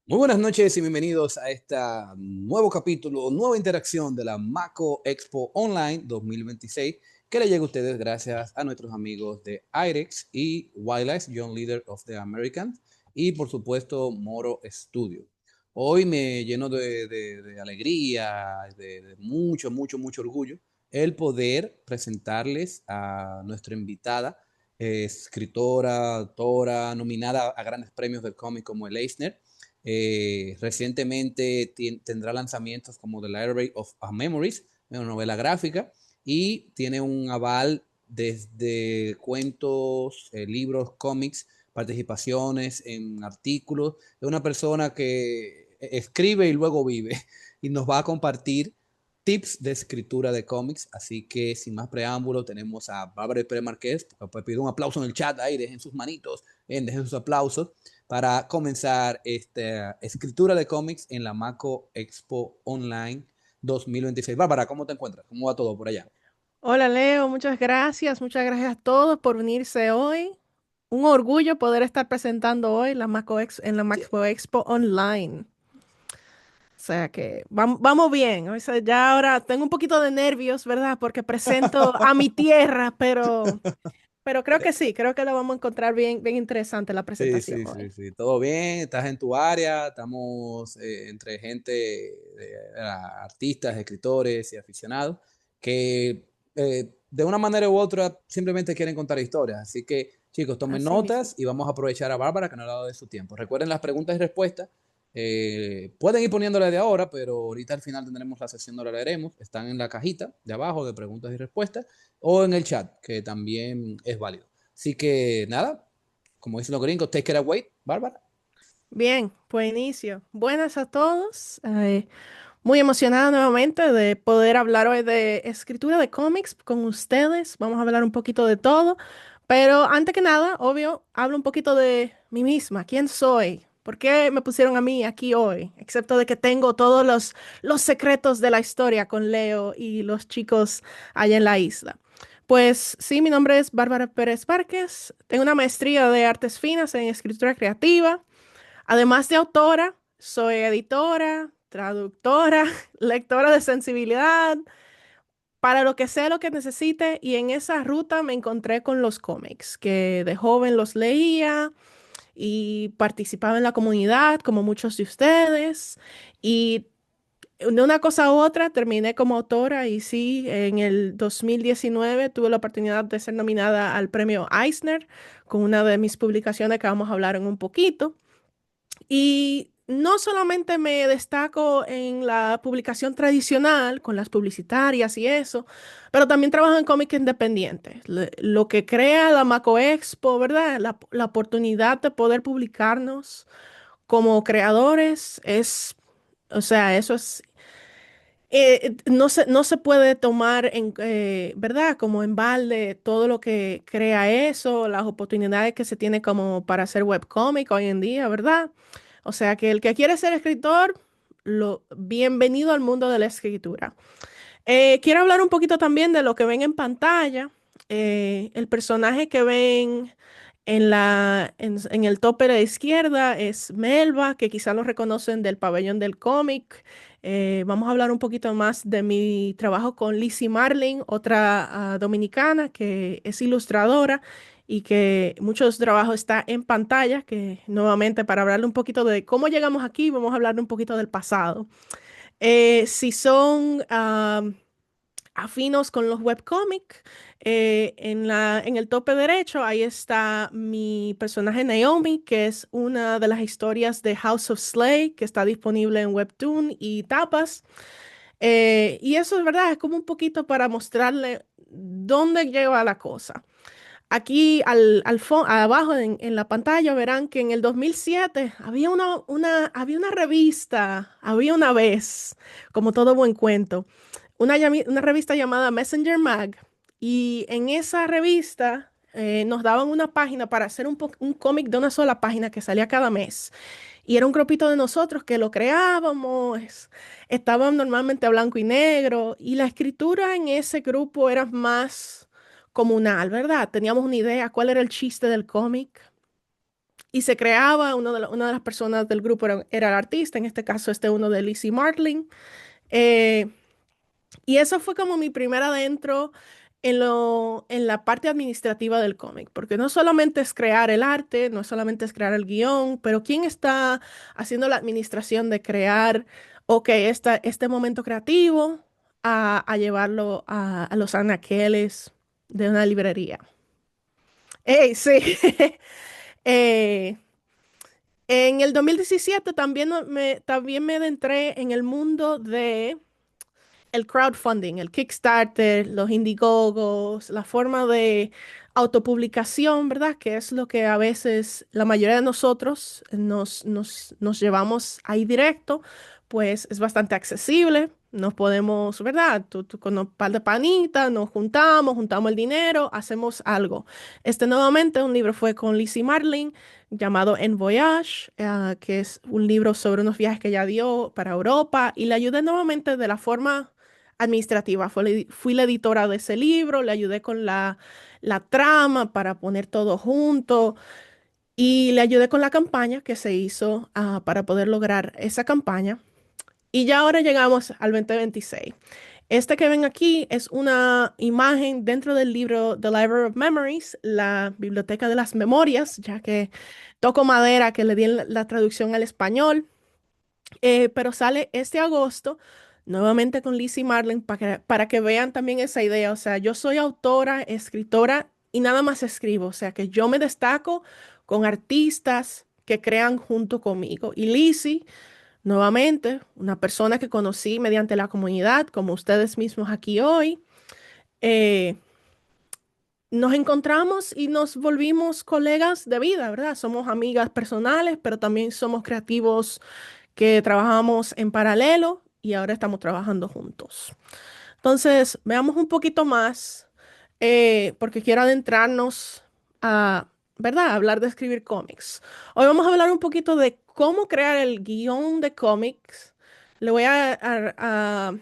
Muy buenas noches y bienvenidos a este nuevo capítulo, nueva interacción de la Maco Expo Online 2026 que le llega a ustedes gracias a nuestros amigos de IREX y Wildlife, Young Leader of the Americans y por supuesto Moro Studio. Hoy me lleno de alegría, de mucho orgullo el poder presentarles a nuestra invitada, escritora, autora, nominada a grandes premios del cómic como el Eisner. Recientemente tendrá lanzamientos como The Library of Memories, una novela gráfica, y tiene un aval desde cuentos, libros, cómics, participaciones en artículos. Es una persona que escribe y luego vive y nos va a compartir tips de escritura de cómics. Así que sin más preámbulo, tenemos a Bárbara Pérez Márquez. Pues pido un aplauso en el chat ahí, dejen sus manitos, dejen sus aplausos para comenzar esta escritura de cómics en la Maco Expo Online 2026. Bárbara, ¿cómo te encuentras? ¿Cómo va todo por allá? Hola Leo, muchas gracias a todos por unirse hoy. Un orgullo poder estar presentando hoy en la Yeah. Maxpo Expo Online. O sea que vamos bien. O sea, ya ahora tengo un poquito de nervios, ¿verdad? Porque presento a mi tierra, pero creo que sí, creo que lo vamos a encontrar bien interesante la Sí, presentación sí, sí, hoy. sí, todo bien, estás en tu área, estamos entre gente, artistas, escritores y aficionados que de una manera u otra simplemente quieren contar historias. Así que chicos, tomen Así mismo. notas y vamos a aprovechar a Bárbara que nos ha dado de su tiempo. Recuerden las preguntas y respuestas. Pueden ir poniéndolas de ahora, pero ahorita al final tendremos la sesión, no la leeremos. Están en la cajita de abajo de preguntas y respuestas o en el chat, que también es válido. Así que nada, como dicen los gringos, take it away, Bárbara. Bien, pues inicio. Buenas a todos. Muy emocionada nuevamente de poder hablar hoy de escritura de cómics con ustedes. Vamos a hablar un poquito de todo, pero antes que nada, obvio, hablo un poquito de mí misma. ¿Quién soy? ¿Por qué me pusieron a mí aquí hoy? Excepto de que tengo todos los secretos de la historia con Leo y los chicos allá en la isla. Pues sí, mi nombre es Bárbara Pérez Márquez. Tengo una maestría de artes finas en escritura creativa. Además de autora, soy editora, traductora, lectora de sensibilidad, para lo que sea lo que necesite. Y en esa ruta me encontré con los cómics, que de joven los leía y participaba en la comunidad, como muchos de ustedes. Y de una cosa u otra terminé como autora y sí, en el 2019 tuve la oportunidad de ser nominada al premio Eisner con una de mis publicaciones que vamos a hablar en un poquito. Y no solamente me destaco en la publicación tradicional, con las publicitarias y eso, pero también trabajo en cómic independiente. Lo que crea la Maco Expo, ¿verdad? La oportunidad de poder publicarnos como creadores es, o sea, eso es, no se puede tomar ¿verdad? Como en balde todo lo que crea eso, las oportunidades que se tiene como para hacer webcómic hoy en día, ¿verdad? O sea que el que quiere ser escritor, bienvenido al mundo de la escritura. Quiero hablar un poquito también de lo que ven en pantalla. El personaje que ven en el tope de la izquierda es Melba, que quizá lo reconocen del pabellón del cómic. Vamos a hablar un poquito más de mi trabajo con Lizzie Marlin, otra dominicana que es ilustradora y que mucho de su trabajo está en pantalla, que nuevamente para hablarle un poquito de cómo llegamos aquí, vamos a hablar un poquito del pasado. Si son afinos con los webcómics, en el tope derecho, ahí está mi personaje Naomi, que es una de las historias de House of Slay, que está disponible en Webtoon y Tapas. Y eso es verdad, es como un poquito para mostrarle dónde lleva la cosa. Aquí abajo en la pantalla verán que en el 2007 había una revista, había una vez, como todo buen cuento, una revista llamada Messenger Mag. Y en esa revista nos daban una página para hacer un cómic de una sola página que salía cada mes. Y era un grupito de nosotros que lo creábamos, estaban normalmente a blanco y negro, y la escritura en ese grupo era más comunal, ¿verdad? Teníamos una idea cuál era el chiste del cómic y se creaba, una de las personas del grupo era el artista, en este caso uno de Lizzie Martin. Eh, y eso fue como mi primer adentro en la parte administrativa del cómic, porque no solamente es crear el arte, no solamente es crear el guión, pero quién está haciendo la administración de crear, ok, este momento creativo a llevarlo a los anaqueles de una librería. ¡Ey, sí! Eh, en el 2017 también me adentré en el mundo de el crowdfunding, el Kickstarter, los Indiegogos, la forma de autopublicación, ¿verdad? Que es lo que a veces la mayoría de nosotros nos llevamos ahí directo, pues es bastante accesible. Nos podemos, ¿verdad? Tú con un par de panitas, nos juntamos el dinero, hacemos algo. Nuevamente, un libro fue con Lizzie Marlin llamado En Voyage, que es un libro sobre unos viajes que ella dio para Europa y le ayudé nuevamente de la forma administrativa. Fui la editora de ese libro, le ayudé con la trama para poner todo junto y le ayudé con la campaña que se hizo para poder lograr esa campaña. Y ya ahora llegamos al 2026. Este que ven aquí es una imagen dentro del libro The Library of Memories, la Biblioteca de las Memorias, ya que toco madera que le di la traducción al español. Pero sale este agosto, nuevamente con Lizzie Marlin, para que vean también esa idea. O sea, yo soy autora, escritora y nada más escribo. O sea, que yo me destaco con artistas que crean junto conmigo. Y Lizzie, nuevamente, una persona que conocí mediante la comunidad, como ustedes mismos aquí hoy, eh, nos encontramos y nos volvimos colegas de vida, ¿verdad? Somos amigas personales, pero también somos creativos que trabajamos en paralelo y ahora estamos trabajando juntos. Entonces, veamos un poquito más, porque quiero adentrarnos a, ¿verdad? Hablar de escribir cómics. Hoy vamos a hablar un poquito de cómo crear el guión de cómics. Le voy a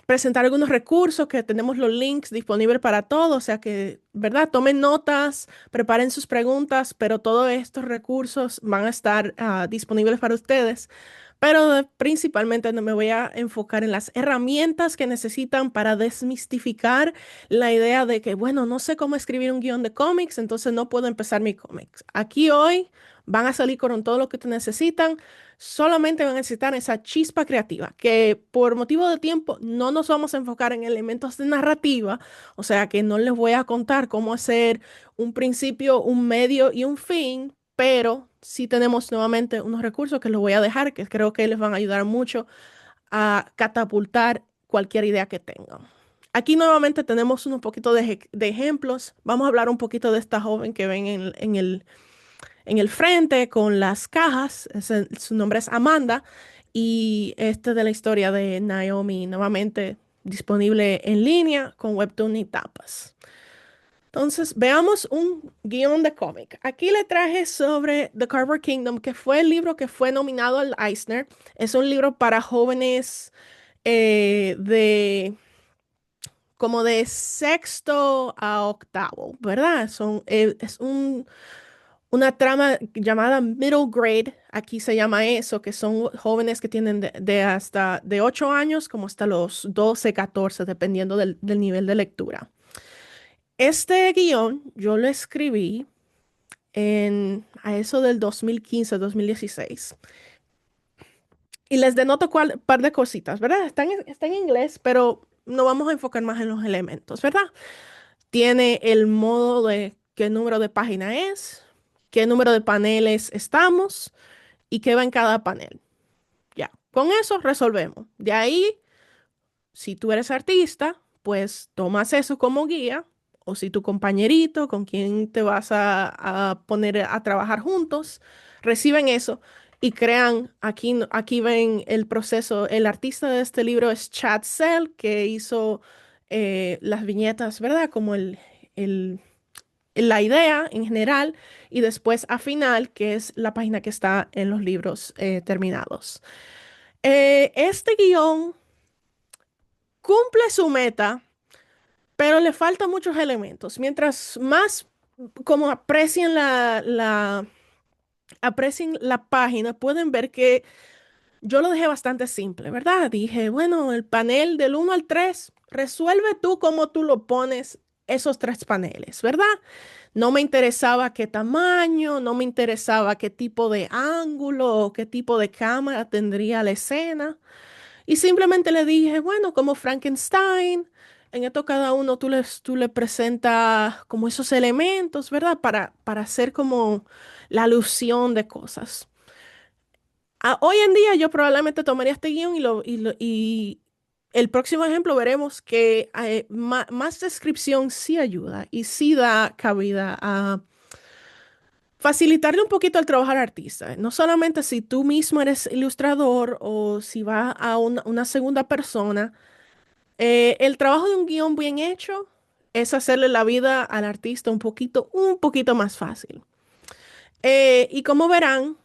presentar algunos recursos que tenemos los links disponibles para todos, o sea que, ¿verdad? Tomen notas, preparen sus preguntas, pero todos estos recursos van a estar disponibles para ustedes. Pero principalmente no me voy a enfocar en las herramientas que necesitan para desmistificar la idea de que, bueno, no sé cómo escribir un guión de cómics, entonces no puedo empezar mi cómics. Aquí hoy van a salir con todo lo que necesitan. Solamente van a necesitar esa chispa creativa, que por motivo de tiempo no nos vamos a enfocar en elementos de narrativa, o sea que no les voy a contar cómo hacer un principio, un medio y un fin, pero sí tenemos nuevamente unos recursos que les voy a dejar, que creo que les van a ayudar mucho a catapultar cualquier idea que tengan. Aquí nuevamente tenemos unos poquitos de ejemplos. Vamos a hablar un poquito de esta joven que ven en el frente con las cajas. Su nombre es Amanda y este es de la historia de Naomi, nuevamente disponible en línea con Webtoon y tapas. Entonces, veamos un guión de cómic. Aquí le traje sobre The Carver Kingdom, que fue el libro que fue nominado al Eisner. Es un libro para jóvenes de como de sexto a octavo, ¿verdad? Es una trama llamada middle grade, aquí se llama eso, que son jóvenes que tienen de hasta de 8 años como hasta los 12, 14, dependiendo del nivel de lectura. Este guión yo lo escribí a eso del 2015, 2016. Y les denoto un par de cositas, ¿verdad? Está en inglés, pero no vamos a enfocar más en los elementos, ¿verdad? Tiene el modo de qué número de página es, qué número de paneles estamos y qué va en cada panel. Ya, con eso resolvemos. De ahí, si tú eres artista, pues tomas eso como guía, o si tu compañerito con quien te vas a poner a trabajar juntos, reciben eso y crean, aquí ven el proceso. El artista de este libro es Chad Sell, que hizo las viñetas, ¿verdad? Como el la idea en general y después a final, que es la página que está en los libros terminados. Este guión cumple su meta, pero le faltan muchos elementos. Mientras más como aprecien aprecien la página, pueden ver que yo lo dejé bastante simple, ¿verdad? Dije, bueno, el panel del 1 al 3, resuelve tú cómo tú lo pones esos 3 paneles, ¿verdad? No me interesaba qué tamaño, no me interesaba qué tipo de ángulo o qué tipo de cámara tendría la escena. Y simplemente le dije, bueno, como Frankenstein, en esto cada uno tú le presentas como esos elementos, ¿verdad? Para hacer como la alusión de cosas. Hoy en día yo probablemente tomaría este guión y el próximo ejemplo veremos que más descripción sí ayuda y sí da cabida a facilitarle un poquito el trabajo al artista. No solamente si tú mismo eres ilustrador o si va a una segunda persona. El trabajo de un guión bien hecho es hacerle la vida al artista un poquito más fácil. Y como verán,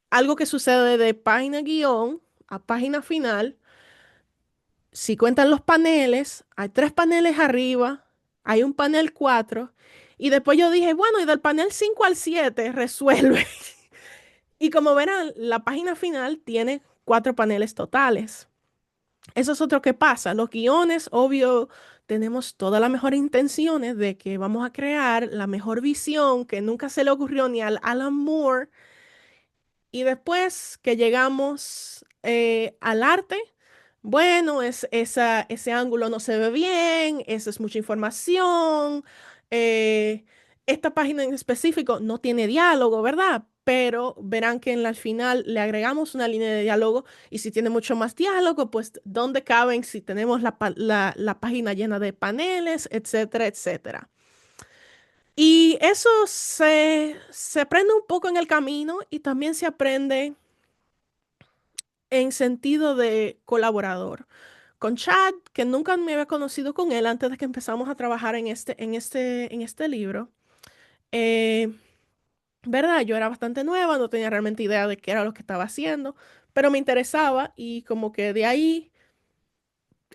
algo que sucede de página guión a página final, si cuentan los paneles, hay 3 paneles arriba, hay un panel 4, y después yo dije, bueno, y del panel 5 al 7 resuelve. Y como verán, la página final tiene 4 paneles totales. Eso es otro que pasa. Los guiones, obvio, tenemos todas las mejores intenciones de que vamos a crear la mejor visión que nunca se le ocurrió ni al Alan Moore. Y después que llegamos al arte, bueno, ese ángulo no se ve bien, eso es mucha información. eh, Esta página en específico no tiene diálogo, ¿verdad? Pero verán que en la final le agregamos una línea de diálogo y si tiene mucho más diálogo, pues ¿dónde caben si tenemos la página llena de paneles, etcétera, etcétera? Y eso se aprende un poco en el camino y también se aprende en sentido de colaborador. Con Chad, que nunca me había conocido con él antes de que empezamos a trabajar en este libro, eh, ¿verdad? Yo era bastante nueva, no tenía realmente idea de qué era lo que estaba haciendo, pero me interesaba y como que de ahí,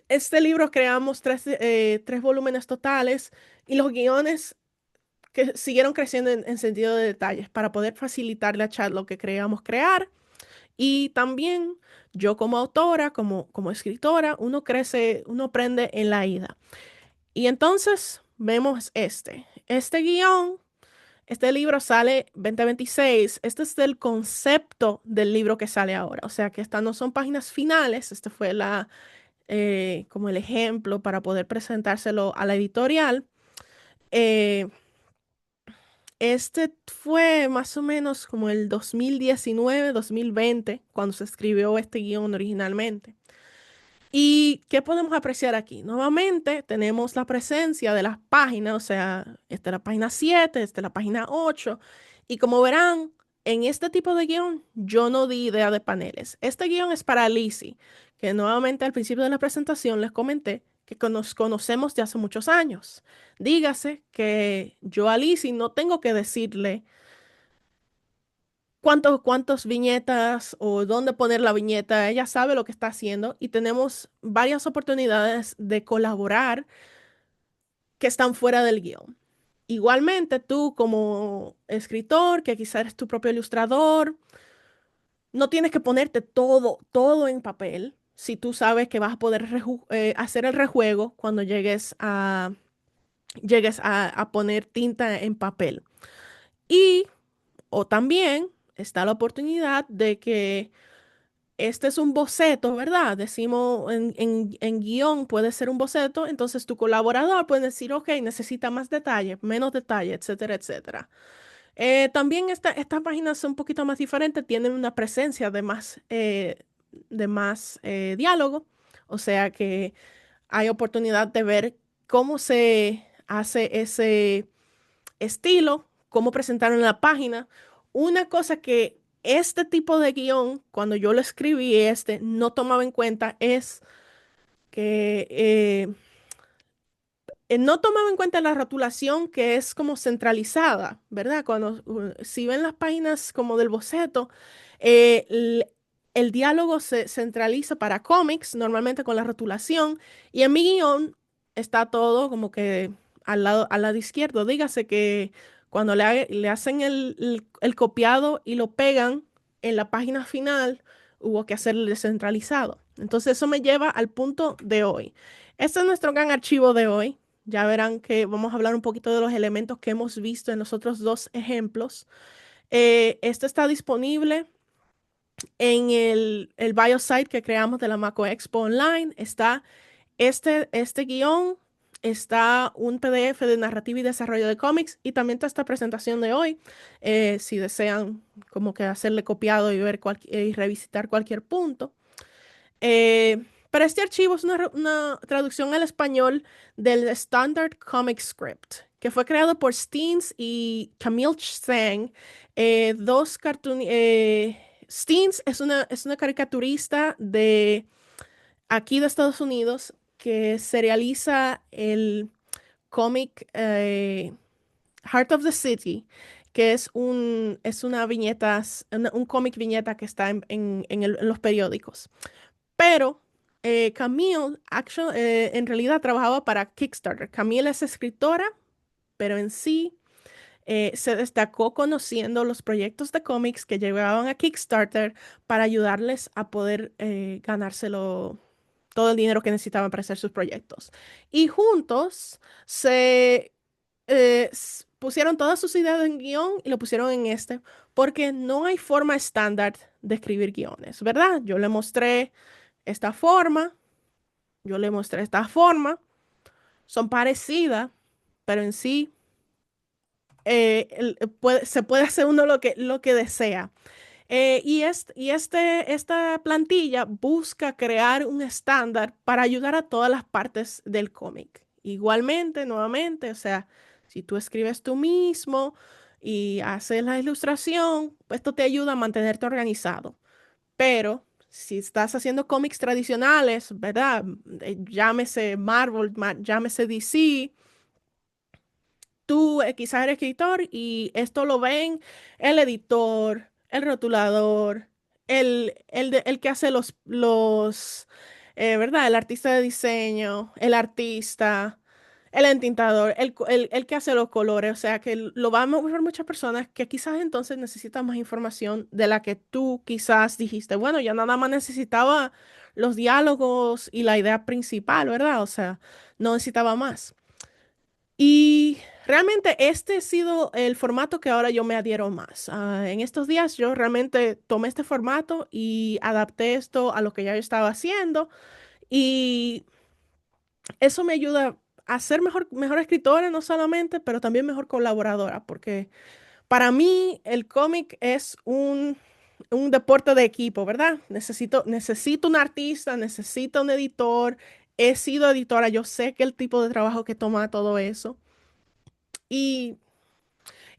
este libro creamos 3 volúmenes totales y los guiones que siguieron creciendo en sentido de detalles para poder facilitarle a Chad lo que creíamos crear. Y también yo como autora, como escritora, uno crece, uno aprende en la ida. Y entonces vemos este guión, este libro sale 2026. Este es el concepto del libro que sale ahora. O sea que estas no son páginas finales, este fue como el ejemplo para poder presentárselo a la editorial. Eh, Este fue más o menos como el 2019, 2020, cuando se escribió este guión originalmente. ¿Y qué podemos apreciar aquí? Nuevamente tenemos la presencia de las páginas, o sea, esta es la página 7, esta es la página 8. Y como verán, en este tipo de guión yo no di idea de paneles. Este guión es para Lizzie, que nuevamente al principio de la presentación les comenté que nos conocemos de hace muchos años. Dígase que yo a Lizzie no tengo que decirle cuántas viñetas o dónde poner la viñeta. Ella sabe lo que está haciendo y tenemos varias oportunidades de colaborar que están fuera del guión. Igualmente, tú como escritor, que quizás eres tu propio ilustrador, no tienes que ponerte todo en papel si tú sabes que vas a poder hacer el rejuego cuando llegues a poner tinta en papel. Y, o también está la oportunidad de que este es un boceto, ¿verdad? Decimos en guión puede ser un boceto, entonces tu colaborador puede decir, ok, necesita más detalle, menos detalle, etcétera, etcétera. También estas páginas son un poquito más diferentes, tienen una presencia de más diálogo, o sea que hay oportunidad de ver cómo se hace ese estilo, cómo presentaron la página. Una cosa que este tipo de guión, cuando yo lo escribí, no tomaba en cuenta es que no tomaba en cuenta la rotulación que es como centralizada, ¿verdad? Si ven las páginas como del boceto, el diálogo se centraliza para cómics, normalmente con la rotulación, y en mi guión está todo como que al lado izquierdo. Dígase que cuando le hacen el copiado y lo pegan en la página final, hubo que hacer el descentralizado. Entonces eso me lleva al punto de hoy. Este es nuestro gran archivo de hoy. Ya verán que vamos a hablar un poquito de los elementos que hemos visto en los otros dos ejemplos. Este está disponible en el biosite que creamos de la Maco Expo Online. Está este guión, está un PDF de narrativa y desarrollo de cómics y también está esta presentación de hoy. Si desean como que hacerle copiado y ver y revisitar cualquier punto. Pero este archivo es una traducción al español del Standard Comic Script, que fue creado por Steens y Camille Tseng, dos cartoon. Steens es una caricaturista de aquí de Estados Unidos que serializa el cómic Heart of the City, que es una viñeta, un cómic viñeta que está en los periódicos. Pero Camille en realidad trabajaba para Kickstarter. Camille es escritora, pero en sí se destacó conociendo los proyectos de cómics que llevaban a Kickstarter para ayudarles a poder ganárselo todo el dinero que necesitaban para hacer sus proyectos. Y juntos se pusieron todas sus ideas en guión y lo pusieron en este, porque no hay forma estándar de escribir guiones, ¿verdad? Yo le mostré esta forma, yo le mostré esta forma, son parecidas, pero en sí se puede hacer uno lo que desea. Esta plantilla busca crear un estándar para ayudar a todas las partes del cómic. Igualmente, nuevamente, o sea, si tú escribes tú mismo y haces la ilustración, pues esto te ayuda a mantenerte organizado. Pero si estás haciendo cómics tradicionales, ¿verdad? Llámese Marvel, llámese DC, tú quizás eres escritor y esto lo ven el editor, el rotulador, el que hace ¿verdad? El artista de diseño, el artista, el entintador, el que hace los colores. O sea, que lo van a ver muchas personas que quizás entonces necesitan más información de la que tú quizás dijiste. Bueno, yo nada más necesitaba los diálogos y la idea principal, ¿verdad? O sea, no necesitaba más. Y realmente este ha sido el formato que ahora yo me adhiero más. En estos días yo realmente tomé este formato y adapté esto a lo que ya yo estaba haciendo y eso me ayuda a ser mejor escritora, no solamente, pero también mejor colaboradora, porque para mí el cómic es un deporte de equipo, ¿verdad? Necesito un artista, necesito un editor. He sido editora, yo sé que el tipo de trabajo que toma todo eso. Y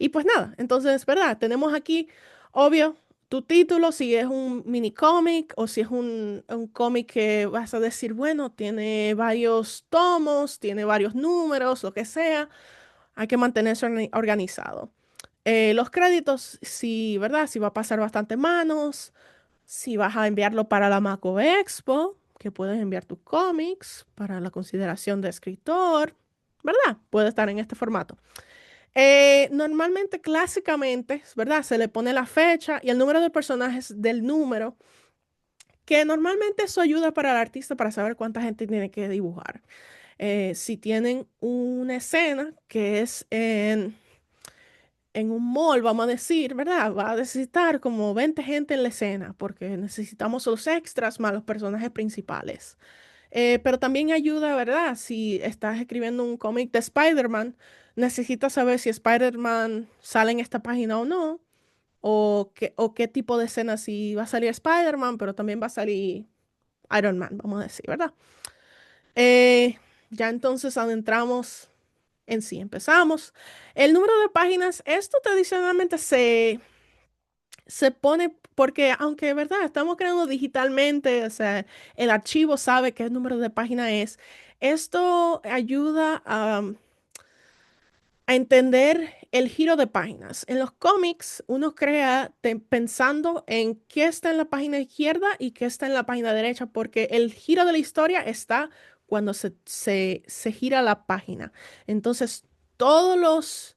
Y pues nada, entonces, ¿verdad? Tenemos aquí, obvio, tu título, si es un mini cómic o si es un cómic que vas a decir, bueno, tiene varios tomos, tiene varios números, lo que sea, hay que mantenerse organizado. Los créditos, si, ¿verdad? Si va a pasar bastante manos, si vas a enviarlo para la Maco Expo, que puedes enviar tus cómics para la consideración de escritor, ¿verdad? Puede estar en este formato. Normalmente, clásicamente, ¿verdad? Se le pone la fecha y el número de personajes del número, que normalmente eso ayuda para el artista para saber cuánta gente tiene que dibujar. Si tienen una escena que es en un mall, vamos a decir, ¿verdad? Va a necesitar como 20 gente en la escena porque necesitamos los extras más los personajes principales. Pero también ayuda, ¿verdad? Si estás escribiendo un cómic de Spider-Man, necesitas saber si Spider-Man sale en esta página o no, o qué tipo de escena, si va a salir Spider-Man, pero también va a salir Iron Man, vamos a decir, ¿verdad? Eh, ya entonces adentramos en sí, empezamos. El número de páginas, esto tradicionalmente se pone porque, aunque, ¿verdad? Estamos creando digitalmente, o sea, el archivo sabe qué número de página es. Esto ayuda a entender el giro de páginas. En los cómics, uno crea pensando en qué está en la página izquierda y qué está en la página derecha, porque el giro de la historia está cuando se gira la página. Entonces, todos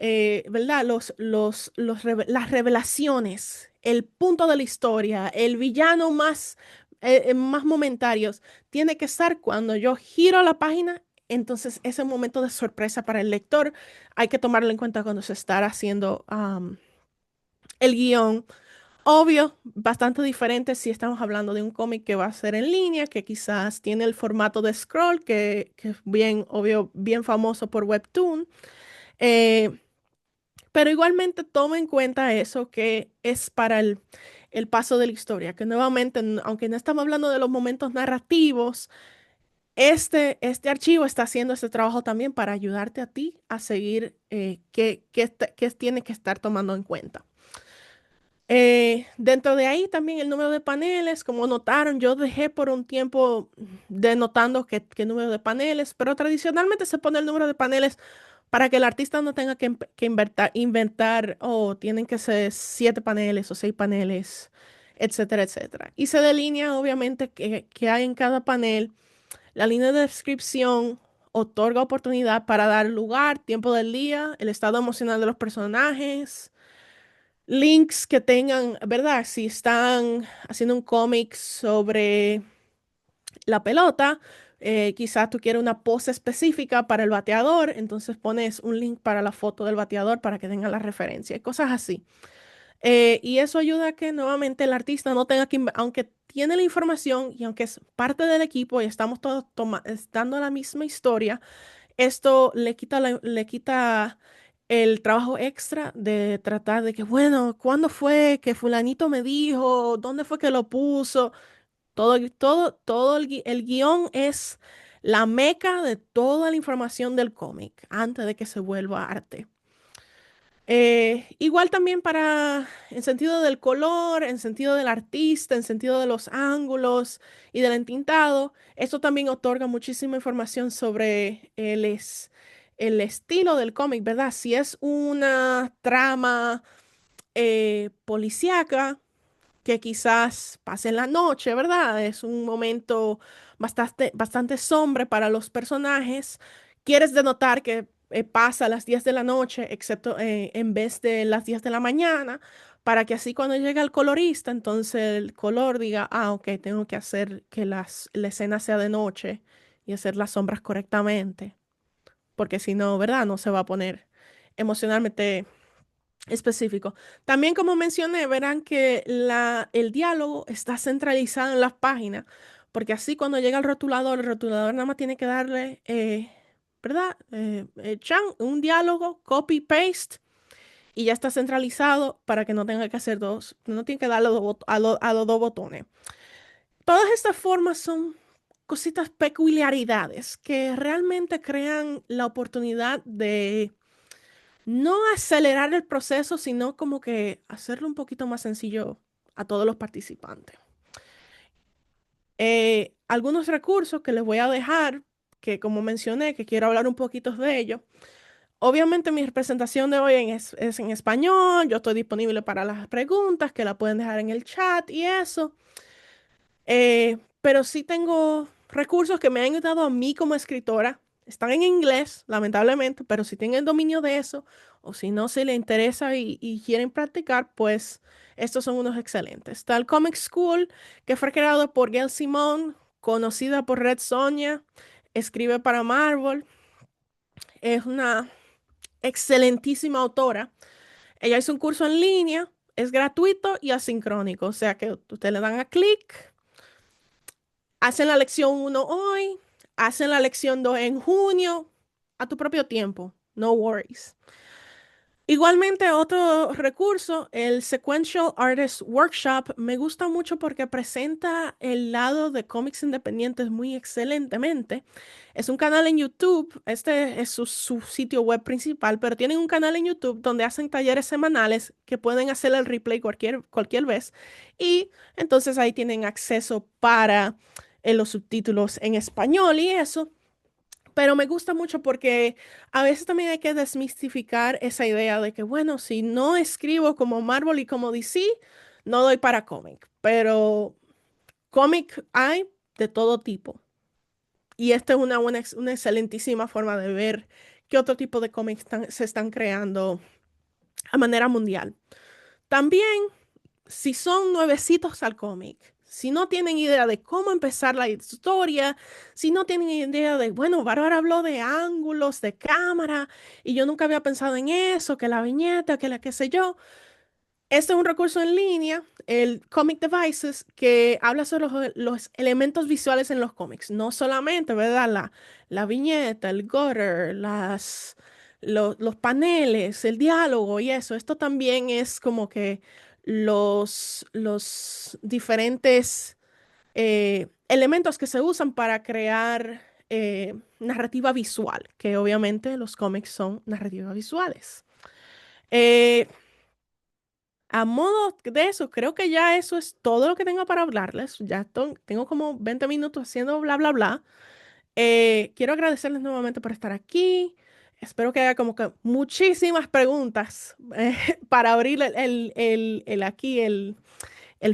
¿verdad? Las revelaciones, el punto de la historia, el villano más momentarios, tiene que estar cuando yo giro la página. Entonces, ese momento de sorpresa para el lector hay que tomarlo en cuenta cuando se está haciendo el guión. Obvio, bastante diferente si estamos hablando de un cómic que va a ser en línea, que quizás tiene el formato de scroll, que es bien, obvio, bien famoso por Webtoon. Eh, pero igualmente toma en cuenta eso que es para el paso de la historia, que nuevamente, aunque no estamos hablando de los momentos narrativos, este archivo está haciendo este trabajo también para ayudarte a ti a seguir qué tienes que estar tomando en cuenta. Dentro de ahí también el número de paneles, como notaron, yo dejé por un tiempo denotando qué número de paneles, pero tradicionalmente se pone el número de paneles para que el artista no tenga que inventar, o tienen que ser 7 paneles o 6 paneles, etcétera, etcétera. Y se delinea obviamente que hay en cada panel. La línea de descripción otorga oportunidad para dar lugar, tiempo del día, el estado emocional de los personajes, links que tengan, ¿verdad? Si están haciendo un cómic sobre la pelota, quizás tú quieres una pose específica para el bateador, entonces pones un link para la foto del bateador para que tengan la referencia y cosas así. Y eso ayuda a que nuevamente el artista no tenga aunque tiene la información y aunque es parte del equipo y estamos todos dando la misma historia, esto le quita el trabajo extra de tratar de que, bueno, ¿cuándo fue que fulanito me dijo? ¿Dónde fue que lo puso? Todo el guión es la meca de toda la información del cómic antes de que se vuelva arte. Igual también en sentido del color, en sentido del artista, en sentido de los ángulos y del entintado, esto también otorga muchísima información sobre el estilo del cómic, ¿verdad? Si es una trama policíaca, que quizás pase en la noche, ¿verdad? Es un momento bastante sombre para los personajes. Quieres denotar que pasa a las 10 de la noche, excepto en vez de las 10 de la mañana, para que así cuando llegue el colorista, entonces el color diga, ok, tengo que hacer que la escena sea de noche y hacer las sombras correctamente, porque si no, ¿verdad? No se va a poner emocionalmente específico. También, como mencioné, verán que el diálogo está centralizado en las páginas, porque así cuando llega el rotulador nada más tiene que darle, ¿verdad? Un diálogo, copy, paste, y ya está centralizado para que no tenga que hacer no tiene que darle a los dos botones. Todas estas formas son cositas peculiaridades que realmente crean la oportunidad de no acelerar el proceso, sino como que hacerlo un poquito más sencillo a todos los participantes. Algunos recursos que les voy a dejar, que como mencioné, que quiero hablar un poquito de ellos. Obviamente mi presentación de hoy es en español, yo estoy disponible para las preguntas, que la pueden dejar en el chat y eso. Pero sí tengo recursos que me han ayudado a mí como escritora. Están en inglés, lamentablemente, pero si tienen dominio de eso, o si no se les interesa y quieren practicar, pues estos son unos excelentes. Está el Comic School, que fue creado por Gail Simone, conocida por Red Sonja, escribe para Marvel. Es una excelentísima autora. Ella hizo un curso en línea, es gratuito y asincrónico, o sea que ustedes le dan a clic. Hacen la lección 1 hoy, hacen la lección 2 en junio, a tu propio tiempo, no worries. Igualmente, otro recurso, el Sequential Artist Workshop, me gusta mucho porque presenta el lado de cómics independientes muy excelentemente. Es un canal en YouTube, este es su sitio web principal, pero tienen un canal en YouTube donde hacen talleres semanales que pueden hacer el replay cualquier vez. Y entonces ahí tienen acceso para los subtítulos en español y eso. Pero me gusta mucho porque a veces también hay que desmistificar esa idea de que, bueno, si no escribo como Marvel y como DC, no doy para cómic. Pero cómic hay de todo tipo. Y esta es una excelentísima forma de ver qué otro tipo de cómics se están creando a manera mundial. También, si son nuevecitos al cómic, si no tienen idea de cómo empezar la historia, si no tienen idea de, bueno, Bárbara habló de ángulos, de cámara, y yo nunca había pensado en eso, que la viñeta, que la qué sé yo. Este es un recurso en línea, el Comic Devices, que habla sobre los elementos visuales en los cómics. No solamente, ¿verdad? La viñeta, el gutter, los paneles, el diálogo y eso. Esto también es como que los diferentes elementos que se usan para crear narrativa visual, que obviamente los cómics son narrativas visuales. Eh, a modo de eso, creo que ya eso es todo lo que tengo para hablarles. Ya tengo como 20 minutos haciendo bla, bla, bla. Quiero agradecerles nuevamente por estar aquí. Espero que haya como que muchísimas preguntas para abrir el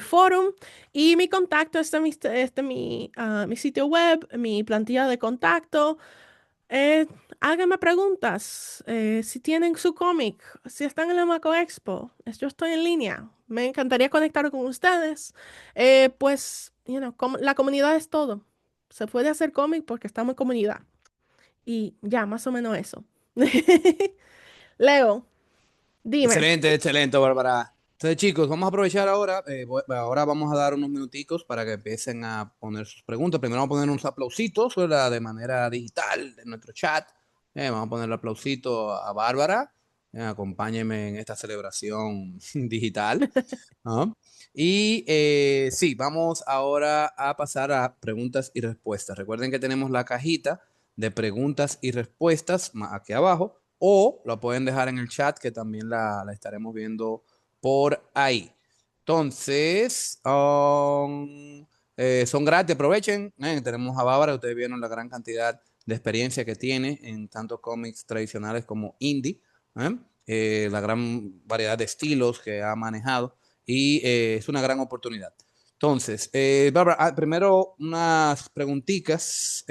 forum. Y mi contacto, mi sitio web, mi plantilla de contacto. Eh, Háganme preguntas. Si tienen su cómic, si están en la Maco Expo, yo estoy en línea. Me encantaría conectar con ustedes. Pues, la comunidad es todo. Se puede hacer cómic porque estamos en comunidad. Y ya, más o menos eso. Leo, dime. Excelente, excelente, Bárbara. Entonces, chicos, vamos a aprovechar ahora. Ahora vamos a dar unos minuticos para que empiecen a poner sus preguntas. Primero vamos a poner unos aplausitos, ¿verdad? De manera digital en nuestro chat. Vamos a poner el aplausito a Bárbara. Acompáñenme en esta celebración digital. ¿No? Y sí, vamos ahora a pasar a preguntas y respuestas. Recuerden que tenemos la cajita de preguntas y respuestas aquí abajo, o la pueden dejar en el chat que también la estaremos viendo por ahí. Entonces, son gratis, aprovechen. Tenemos a Bárbara, ustedes vieron la gran cantidad de experiencia que tiene en tanto cómics tradicionales como indie, la gran variedad de estilos que ha manejado y es una gran oportunidad. Entonces, Bárbara, primero unas preguntitas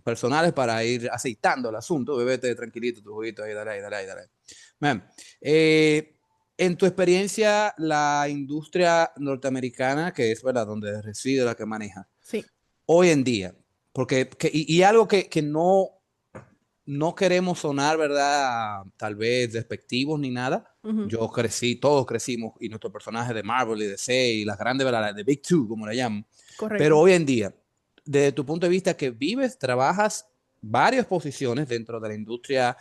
personales para ir aceitando el asunto. Bébete tranquilito tu juguito ahí, dale, ahí, dale, ahí, dale. Man, en tu experiencia, la industria norteamericana, que es ¿verdad? Donde reside la que maneja, Sí. hoy en día, porque y algo que no queremos sonar, ¿verdad? Tal vez despectivos ni nada. Ujú, Yo crecí, todos crecimos, y nuestros personajes de Marvel y DC y las grandes, ¿verdad? De Big Two, como le llaman. Pero correcto. hoy en día, desde tu punto de vista que vives, trabajas varias posiciones dentro de la industria,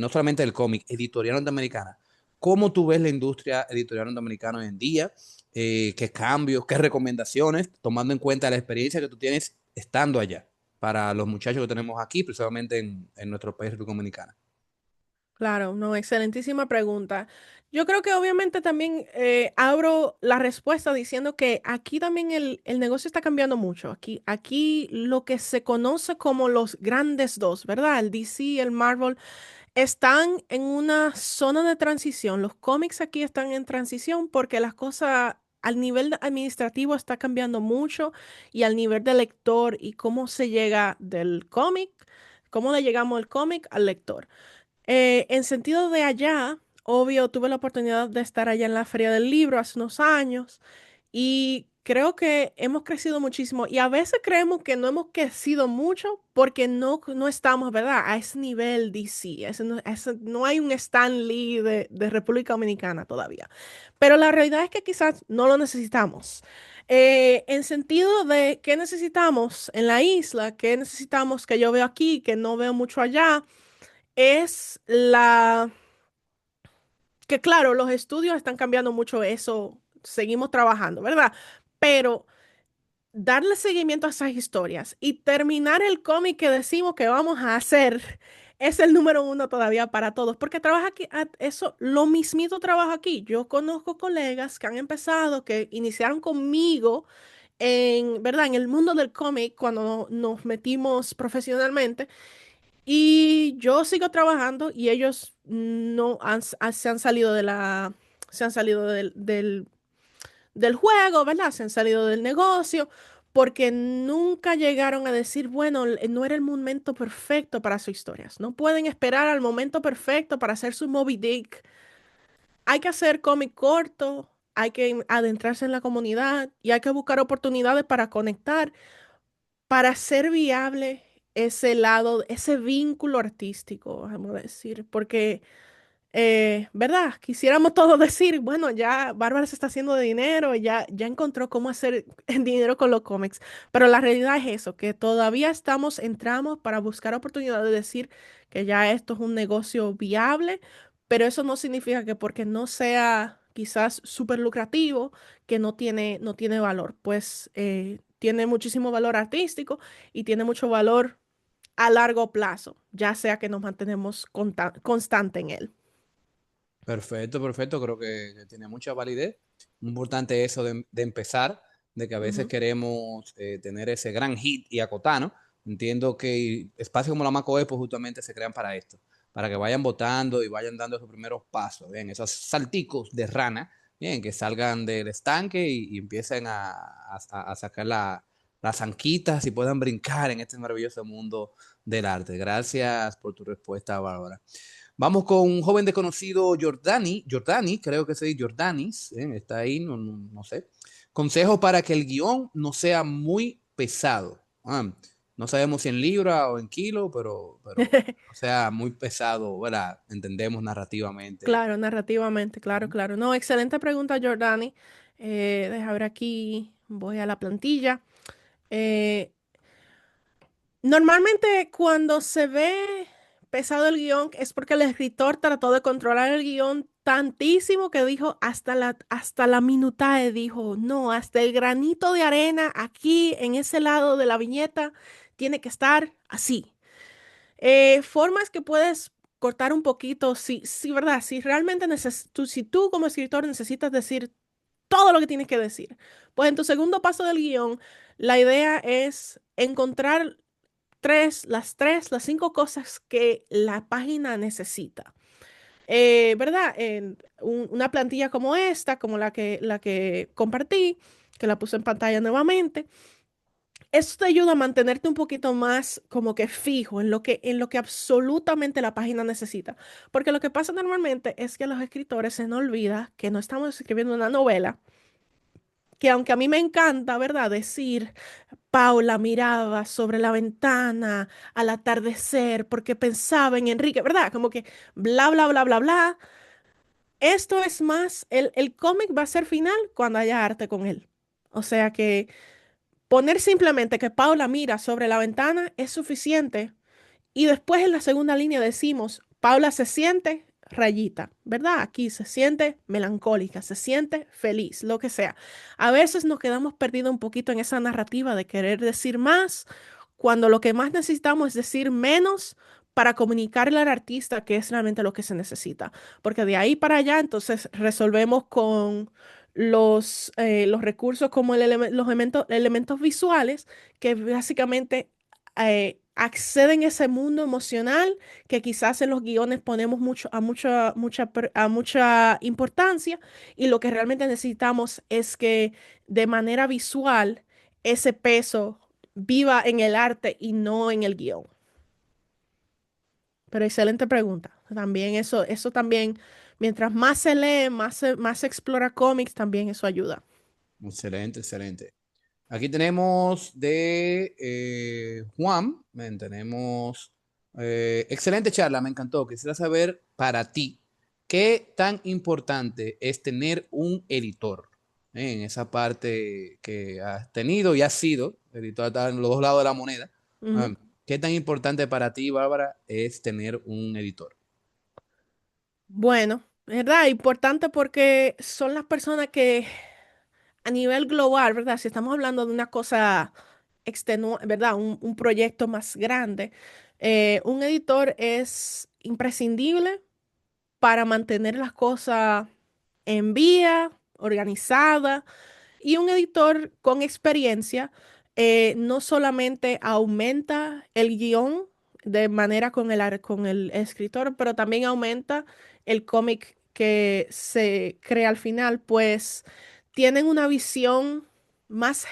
no solamente del cómic, editorial norteamericana. ¿Cómo tú ves la industria editorial norteamericana hoy en día? ¿Qué cambios, qué recomendaciones, tomando en cuenta la experiencia que tú tienes estando allá, para los muchachos que tenemos aquí, principalmente en nuestro país República Dominicana? Claro, no, excelentísima pregunta. Yo creo que obviamente también abro la respuesta diciendo que aquí también el negocio está cambiando mucho. Aquí lo que se conoce como los grandes dos, ¿verdad? El DC, el Marvel, están en una zona de transición. Los cómics aquí están en transición porque las cosas al nivel administrativo está cambiando mucho y al nivel del lector y cómo se llega del cómic, cómo le llegamos el cómic al lector. En sentido de allá, obvio, tuve la oportunidad de estar allá en la Feria del Libro hace unos años y creo que hemos crecido muchísimo y a veces creemos que no hemos crecido mucho porque no estamos, ¿verdad? A ese nivel DC, no hay un Stan Lee de República Dominicana todavía. Pero la realidad es que quizás no lo necesitamos. En sentido de qué necesitamos en la isla, qué necesitamos que yo veo aquí, que no veo mucho allá es que claro, los estudios están cambiando mucho eso, seguimos trabajando, ¿verdad? Pero darle seguimiento a esas historias y terminar el cómic que decimos que vamos a hacer es el número uno todavía para todos, porque trabaja aquí, eso, lo mismito trabajo aquí. Yo conozco colegas que han empezado, que iniciaron conmigo ¿verdad? En el mundo del cómic cuando nos metimos profesionalmente. Y yo sigo trabajando y ellos no se han salido se han salido del juego, ¿verdad? Se han salido del negocio porque nunca llegaron a decir, bueno, no era el momento perfecto para sus historias. No pueden esperar al momento perfecto para hacer su Moby Dick. Hay que hacer cómic corto, hay que adentrarse en la comunidad y hay que buscar oportunidades para conectar, para hacer viable ese lado, ese vínculo artístico, vamos a decir, porque ¿verdad? Quisiéramos todos decir, bueno, ya Bárbara se está haciendo de dinero, ya encontró cómo hacer dinero con los cómics, pero la realidad es eso, que todavía entramos para buscar oportunidades de decir que ya esto es un negocio viable, pero eso no significa que porque no sea quizás súper lucrativo, que no tiene valor, pues tiene muchísimo valor artístico y tiene mucho valor a largo plazo, ya sea que nos mantenemos constante en él. Perfecto, perfecto. Creo que tiene mucha validez. Muy importante eso de empezar, de que a veces Ujú. queremos tener ese gran hit y acotar, ¿no? Entiendo que espacios como la Macoe pues justamente se crean para esto, para que vayan votando y vayan dando sus primeros pasos, bien, esos salticos de rana, bien, que salgan del estanque y empiecen a sacar las anquitas y puedan brincar en este maravilloso mundo del arte. Gracias por tu respuesta, Bárbara. Vamos con un joven desconocido, Jordani, creo que se dice Jordanis, está ahí, no sé. Consejo para que el guión no sea muy pesado. No sabemos si en libra o en kilo, pero no sea muy pesado, ¿verdad? Entendemos narrativamente. Claro, narrativamente, claro, claro. No, excelente pregunta, Jordani. Deja ver aquí, voy a la plantilla. Eh, Normalmente cuando se ve pesado el guión es porque el escritor trató de controlar el guión tantísimo que dijo hasta la minutae, dijo, no, hasta el granito de arena aquí en ese lado de la viñeta tiene que estar así. Formas que puedes cortar un poquito, sí, ¿verdad? Si realmente si tú como escritor necesitas decir todo lo que tienes que decir, pues en tu segundo paso del guión, la idea es encontrar las cinco cosas que la página necesita. ¿Verdad? En una plantilla como esta, como la que compartí, que la puse en pantalla nuevamente. Eso te ayuda a mantenerte un poquito más como que fijo en lo que absolutamente la página necesita. Porque lo que pasa normalmente es que a los escritores se nos olvida que no estamos escribiendo una novela, que aunque a mí me encanta, ¿verdad? Decir, Paula miraba sobre la ventana al atardecer porque pensaba en Enrique, ¿verdad? Como que bla, bla, bla, bla, bla. Esto es más, el cómic va a ser final cuando haya arte con él. O sea que poner simplemente que Paula mira sobre la ventana es suficiente. Y después en la segunda línea decimos, Paula se siente rayita, ¿verdad? Aquí se siente melancólica, se siente feliz, lo que sea. A veces nos quedamos perdidos un poquito en esa narrativa de querer decir más, cuando lo que más necesitamos es decir menos para comunicarle al artista que es realmente lo que se necesita. Porque de ahí para allá, entonces resolvemos con los recursos como los elementos visuales que básicamente acceden a ese mundo emocional que quizás en los guiones ponemos a mucha importancia y lo que realmente necesitamos es que de manera visual ese peso viva en el arte y no en el guión. Pero excelente pregunta. También eso también, mientras más se lee, más se explora cómics, también eso ayuda. Excelente, excelente. Aquí tenemos de Juan, tenemos excelente charla, me encantó. Quisiera saber para ti, ¿qué tan importante es tener un editor? En esa parte que has tenido y has sido, editor está en los dos lados de la moneda. Ujú. Ah, ¿Qué tan importante para ti, Bárbara, es tener un editor? Bueno, ¿verdad? Importante porque son las personas que a nivel global, ¿verdad? Si estamos hablando de una cosa ¿verdad? Un proyecto más grande, un editor es imprescindible para mantener las cosas en vía, organizada, y un editor con experiencia no solamente aumenta el guión de manera con el escritor, pero también aumenta el cómic que se crea al final, pues tienen una visión más,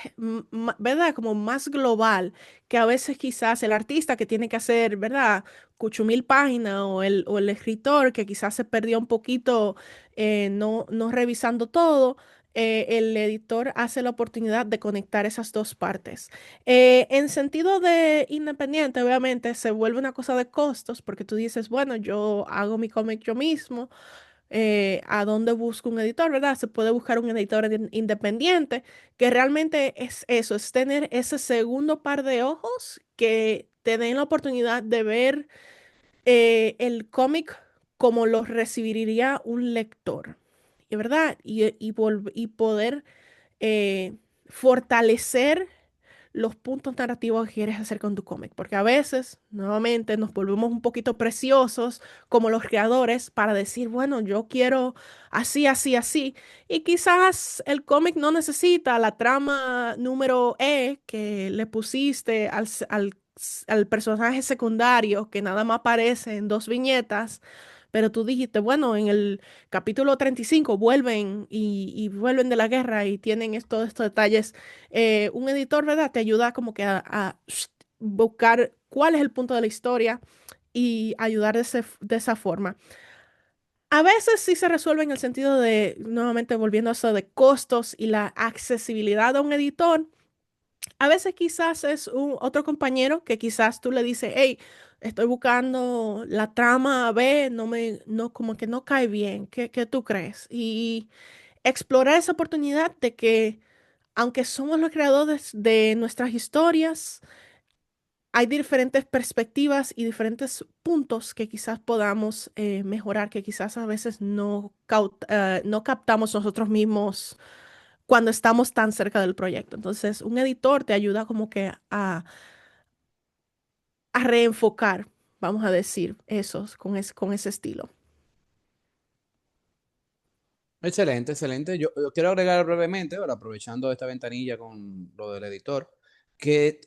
¿verdad? Como más global, que a veces quizás el artista que tiene que hacer, ¿verdad? 8.000 páginas o el escritor que quizás se perdió un poquito no revisando todo. El editor hace la oportunidad de conectar esas dos partes. En sentido de independiente, obviamente se vuelve una cosa de costos porque tú dices, bueno, yo hago mi cómic yo mismo, a dónde busco un editor, ¿verdad? Se puede buscar un editor independiente, que realmente es eso, es tener ese segundo par de ojos que te den la oportunidad de ver el cómic como lo recibiría un lector, ¿y verdad? Y poder eh, fortalecer los puntos narrativos que quieres hacer con tu cómic, porque a veces, nuevamente, nos volvemos un poquito preciosos como los creadores para decir, bueno, yo quiero así, así, así, y quizás el cómic no necesita la trama número que le pusiste al personaje secundario que nada más aparece en dos viñetas, pero tú dijiste, bueno, en el capítulo 35 vuelven y vuelven de la guerra y tienen todos estos detalles. Un editor, ¿verdad? Te ayuda como que a buscar cuál es el punto de la historia y ayudar de esa forma. A veces sí se resuelve en el sentido de, nuevamente volviendo a eso de costos y la accesibilidad a un editor. A veces quizás es un otro compañero que quizás tú le dices, hey, estoy buscando la trama B, no, como que no cae bien. ¿Qué tú crees? Y explorar esa oportunidad de que aunque somos los creadores de nuestras historias, hay diferentes perspectivas y diferentes puntos que quizás podamos mejorar, que quizás a veces no captamos nosotros mismos cuando estamos tan cerca del proyecto. Entonces, un editor te ayuda como que a reenfocar, vamos a decir, esos con ese estilo. Excelente, excelente. Yo quiero agregar brevemente, ahora aprovechando esta ventanilla con lo del editor, que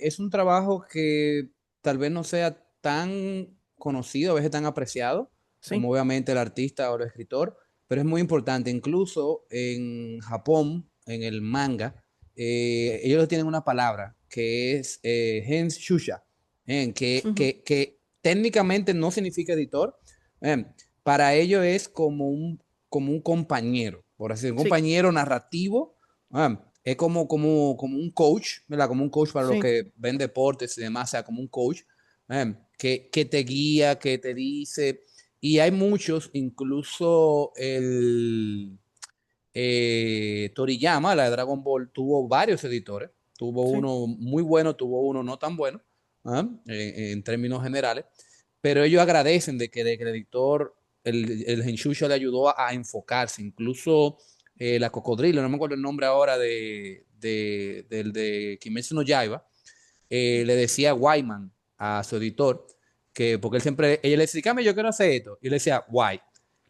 es un trabajo que tal vez no sea tan conocido, a veces tan apreciado, Sí. como obviamente el artista o el escritor, pero es muy importante. Incluso en Japón, en el manga, ellos tienen una palabra que es Henshusha, Ujú. que técnicamente no significa editor. eh, para ellos es como un compañero, por así decirlo, un Sí, compañero narrativo. Es como un coach, ¿verdad? Como un coach para los sí, que ven deportes y demás, o sea, como un coach que te guía, que te dice. Y hay muchos, incluso Toriyama, la de Dragon Ball, tuvo varios editores. Tuvo sí, uno muy bueno, tuvo uno no tan bueno, en términos generales. Pero ellos agradecen de que el editor, el Henshuya le ayudó a enfocarse. Incluso la Cocodrilo, no me acuerdo el nombre ahora del de Kimetsu no Yaiba, le decía Wyman a su editor, que porque él siempre, ella le decía, "Came, yo quiero hacer esto", y él le decía, why.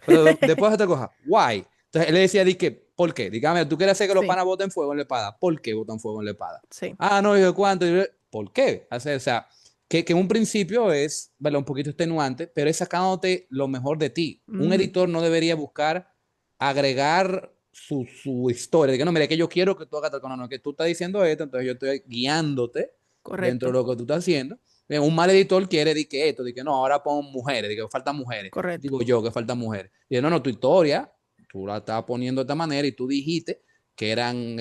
Pero después de otra cosa, why. Entonces él le decía, di que, ¿por qué? Dígame, tú quieres hacer que los sí, panas boten fuego en la espada. ¿Por qué botan fuego en la espada? sí. Ah, no, digo, ¿cuánto? ¿Por qué? O sea, que en un principio es, ¿verdad? Un poquito extenuante, pero es sacándote lo mejor de ti. Un Ujú. editor no debería buscar agregar su historia. De que no, mira, que yo quiero que tú hagas tal cosa, no, que tú estás diciendo esto, entonces yo estoy guiándote dentro de Correcto, lo que tú estás haciendo. Un mal editor quiere decir que esto, de que no, ahora pon mujeres, de que faltan mujeres. correcto, Digo yo que faltan mujeres. Y no, no, tu historia, tú la estás poniendo de esta manera y tú dijiste que eran,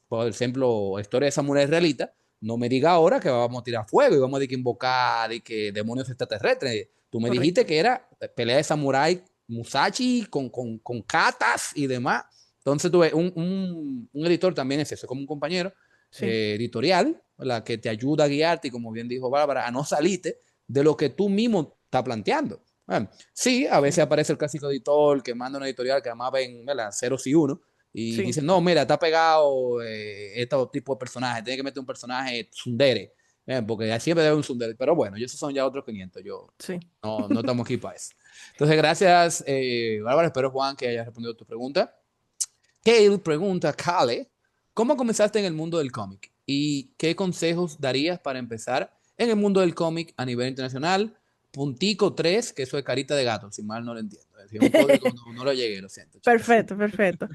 por ejemplo, historia de samuráis israelitas. No me diga ahora que vamos a tirar fuego y vamos a decir que invocar y que demonios extraterrestres. Tú me dijiste correcto. que era pelea de samurái Musashi con katas y demás. Entonces, tú ves, un editor también es eso, como un compañero Sí, editorial, la que te ayuda a guiarte y, como bien dijo Bárbara, a no salirte de lo que tú mismo estás planteando. Bueno, sí, a sí, veces aparece el clásico editor que manda una editorial que además ven, ¿verdad?, ceros y unos y sí, dicen, no, mira, está pegado este tipo de personaje, tiene que meter un personaje tsundere, porque siempre debe haber un tsundere, pero bueno, y esos son ya otros 500, yo sí. no estamos aquí para eso. Entonces, gracias, Bárbara, espero, Juan, que haya respondido tu pregunta. Kale pregunta, Kale, ¿cómo comenzaste en el mundo del cómic? ¿Y qué consejos darías para empezar en el mundo del cómic a nivel internacional? puntico 3, que eso es carita de gato, si mal no lo entiendo. Si es un código, no lo llegué, lo siento, chicos. Perfecto, perfecto.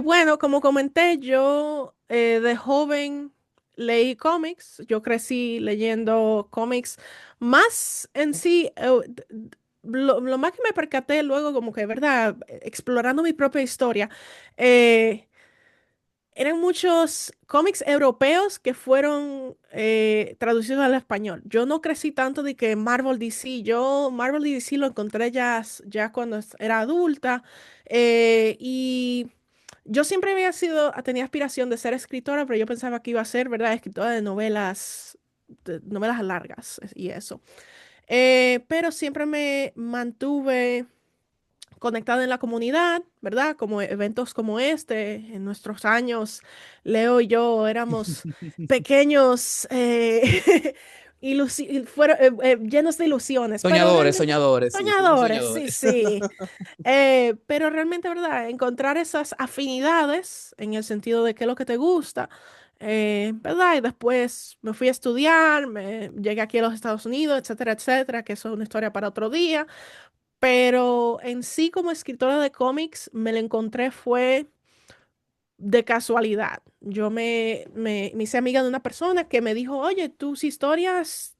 Bueno, como comenté, yo de joven leí cómics. Yo crecí leyendo cómics más en sí. Lo más que me percaté luego, como que, ¿verdad? Explorando mi propia historia, eh, eran muchos cómics europeos que fueron traducidos al español. Yo no crecí tanto de que Marvel DC. Yo Marvel y DC lo encontré ya cuando era adulta. Y yo siempre tenía aspiración de ser escritora, pero yo pensaba que iba a ser, ¿verdad? Escritora de novelas largas y eso. Pero siempre me mantuve conectada en la comunidad, ¿verdad? Como eventos como este, en nuestros años, Leo y yo éramos pequeños, llenos de ilusiones, pero Soñadores, realmente, soñadores, sí, fuimos soñadores, sí, soñadores. sí. Pero realmente, ¿verdad? Encontrar esas afinidades en el sentido de qué es lo que te gusta. ¿Verdad? Y después me fui a estudiar, me llegué aquí a los Estados Unidos, etcétera, etcétera, que eso es una historia para otro día. Pero en sí, como escritora de cómics, me la encontré fue de casualidad. Me hice amiga de una persona que me dijo, oye, tus historias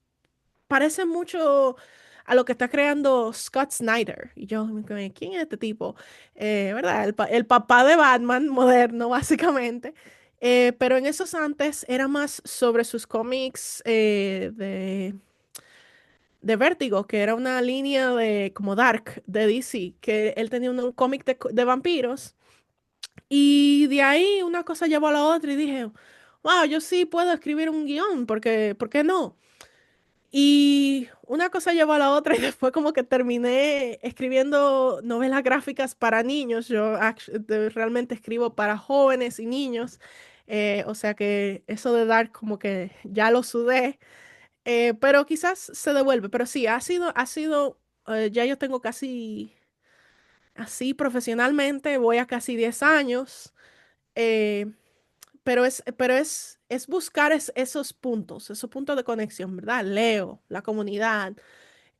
parecen mucho a lo que está creando Scott Snyder. Y yo, ¿quién es este tipo? ¿Verdad? El papá de Batman moderno, básicamente. Pero en esos antes era más sobre sus cómics de Vértigo, que era una línea de como Dark de DC, que él tenía un cómic de vampiros. Y de ahí una cosa llevó a la otra y dije, wow, yo sí puedo escribir un guión, porque, ¿por qué no? Y una cosa llevó a la otra y después como que terminé escribiendo novelas gráficas para niños. Realmente escribo para jóvenes y niños. O sea que eso de Dark como que ya lo sudé. Pero quizás se devuelve. Pero sí, ya yo tengo casi, así profesionalmente, voy a casi 10 años. eh, pero es buscar esos puntos de conexión, ¿verdad? Leo, la comunidad.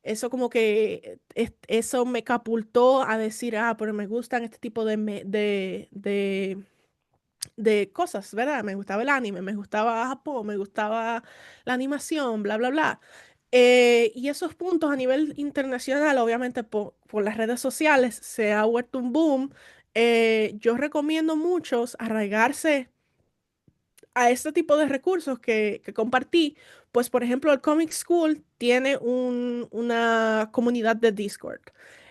Eso como que eso me catapultó a decir, pero me gustan este tipo de cosas, ¿verdad? Me gustaba el anime, me gustaba Japón, me gustaba la animación, bla, bla, bla. Y esos puntos a nivel internacional, obviamente por las redes sociales, se ha vuelto un boom. Yo recomiendo muchos arraigarse a este tipo de recursos que compartí. Pues, por ejemplo, el Comic School tiene una comunidad de Discord.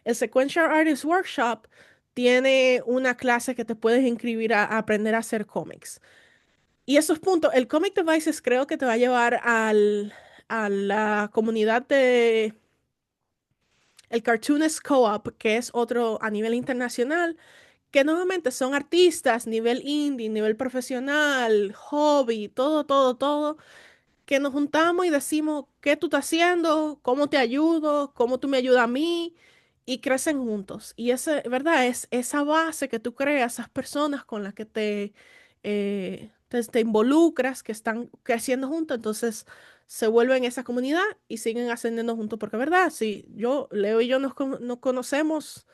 El Sequential Artist Workshop tiene una clase que te puedes inscribir a aprender a hacer cómics. Y esos puntos, el Comic Devices creo que te va a llevar a la comunidad de el Cartoonist Co-op, que es otro a nivel internacional, que nuevamente son artistas, nivel indie, nivel profesional, hobby, todo, todo, todo, que nos juntamos y decimos qué tú estás haciendo, cómo te ayudo, cómo tú me ayudas a mí, y crecen juntos. Y esa, ¿verdad? Es esa base que tú creas, esas personas con las que te involucras, que están creciendo juntos, entonces se vuelven esa comunidad y siguen ascendiendo juntos, porque, ¿verdad? Si Leo y yo nos conocemos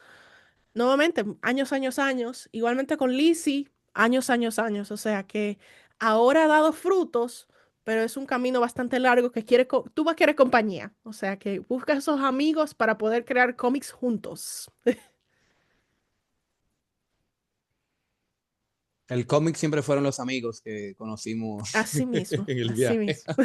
nuevamente, años, años, años, igualmente con Lizzie, años, años, años, o sea que ahora ha dado frutos, pero es un camino bastante largo que tú vas a querer compañía, o sea que busca esos amigos para poder crear cómics juntos. El cómic siempre fueron los amigos que conocimos Así mismo, en el así viaje. mismo.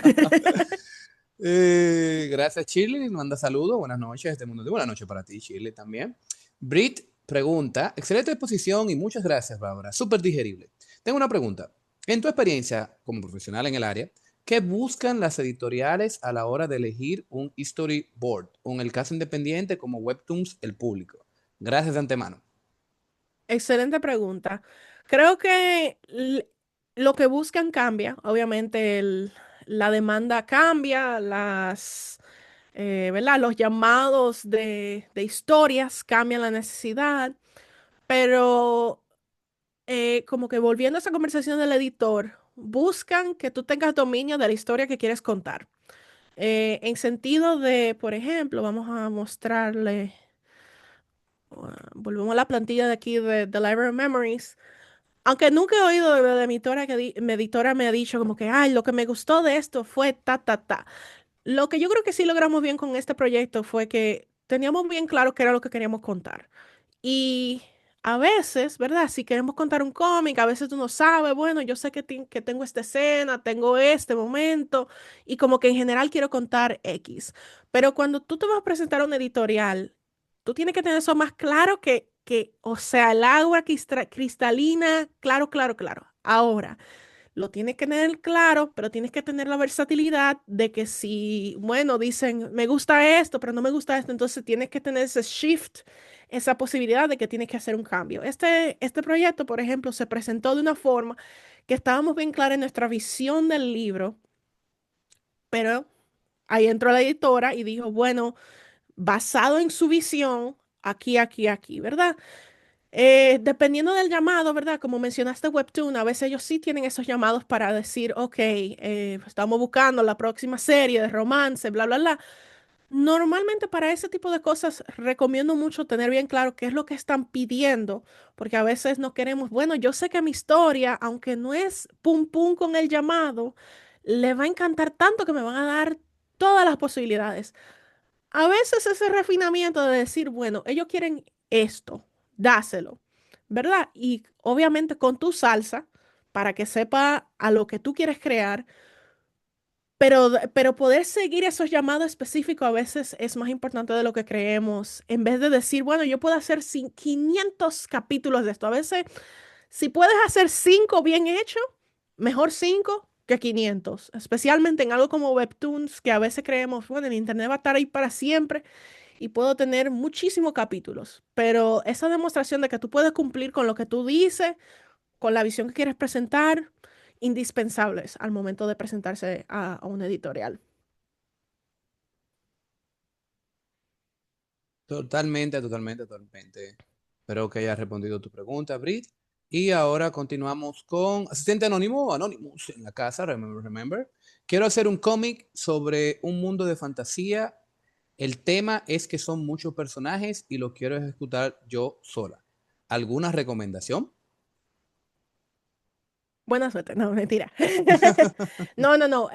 Gracias, Shirley. Manda saludos. Buenas noches. Este mundo de buenas noches para ti, Shirley, también. Brit pregunta: excelente exposición y muchas gracias, Bárbara. Súper digerible. Tengo una pregunta. En tu experiencia como profesional en el área, ¿qué buscan las editoriales a la hora de elegir un storyboard o en el caso independiente como Webtoons, el público? Gracias de antemano. Excelente pregunta. Creo que lo que buscan cambia, obviamente la demanda cambia, ¿verdad? Los llamados de historias cambian la necesidad, pero como que volviendo a esa conversación del editor, buscan que tú tengas dominio de la historia que quieres contar. En sentido de, por ejemplo, vamos a mostrarle, volvemos a la plantilla de aquí de The Library of Memories. Aunque nunca he oído de mi editora mi editora me ha dicho como que, ay, lo que me gustó de esto fue ta, ta, ta. Lo que yo creo que sí logramos bien con este proyecto fue que teníamos bien claro qué era lo que queríamos contar. Y a veces, ¿verdad? Si queremos contar un cómic, a veces tú no sabes, bueno, yo sé que tengo esta escena, tengo este momento, y como que en general quiero contar X. Pero cuando tú te vas a presentar a una editorial, tú tienes que tener eso más claro o sea, el agua cristalina, claro, claro, claro. Ahora. Lo tienes que tener claro, pero tienes que tener la versatilidad de que si, bueno, dicen, me gusta esto, pero no me gusta esto, entonces tienes que tener ese shift, esa posibilidad de que tienes que hacer un cambio. Este proyecto, por ejemplo, se presentó de una forma que estábamos bien claros en nuestra visión del libro, pero ahí entró la editora y dijo, bueno, basado en su visión, aquí, aquí, aquí, ¿verdad? Dependiendo del llamado, ¿verdad? Como mencionaste Webtoon, a veces ellos sí tienen esos llamados para decir, ok, estamos buscando la próxima serie de romance, bla, bla, bla. Normalmente para ese tipo de cosas recomiendo mucho tener bien claro qué es lo que están pidiendo, porque a veces no queremos, bueno, yo sé que mi historia, aunque no es pum pum con el llamado, le va a encantar tanto que me van a dar todas las posibilidades. A veces ese refinamiento de decir, bueno, ellos quieren esto, dáselo, ¿verdad? Y obviamente con tu salsa, para que sepa a lo que tú quieres crear, pero poder seguir esos llamados específicos a veces es más importante de lo que creemos, en vez de decir, bueno, yo puedo hacer 500 capítulos de esto. A veces, si puedes hacer 5 bien hechos, mejor 5 que 500, especialmente en algo como Webtoons, que a veces creemos, bueno, el Internet va a estar ahí para siempre y puedo tener muchísimos capítulos, pero esa demostración de que tú puedes cumplir con lo que tú dices, con la visión que quieres presentar, indispensables al momento de presentarse a una editorial. Totalmente, totalmente, totalmente. Espero que haya respondido tu pregunta, Brit. Y ahora continuamos con Asistente Anónimo, Anonymous en la casa, remember, remember. Quiero hacer un cómic sobre un mundo de fantasía. El tema es que son muchos personajes y lo quiero ejecutar yo sola. ¿Alguna recomendación? Buena suerte, no, mentira. No, no, no,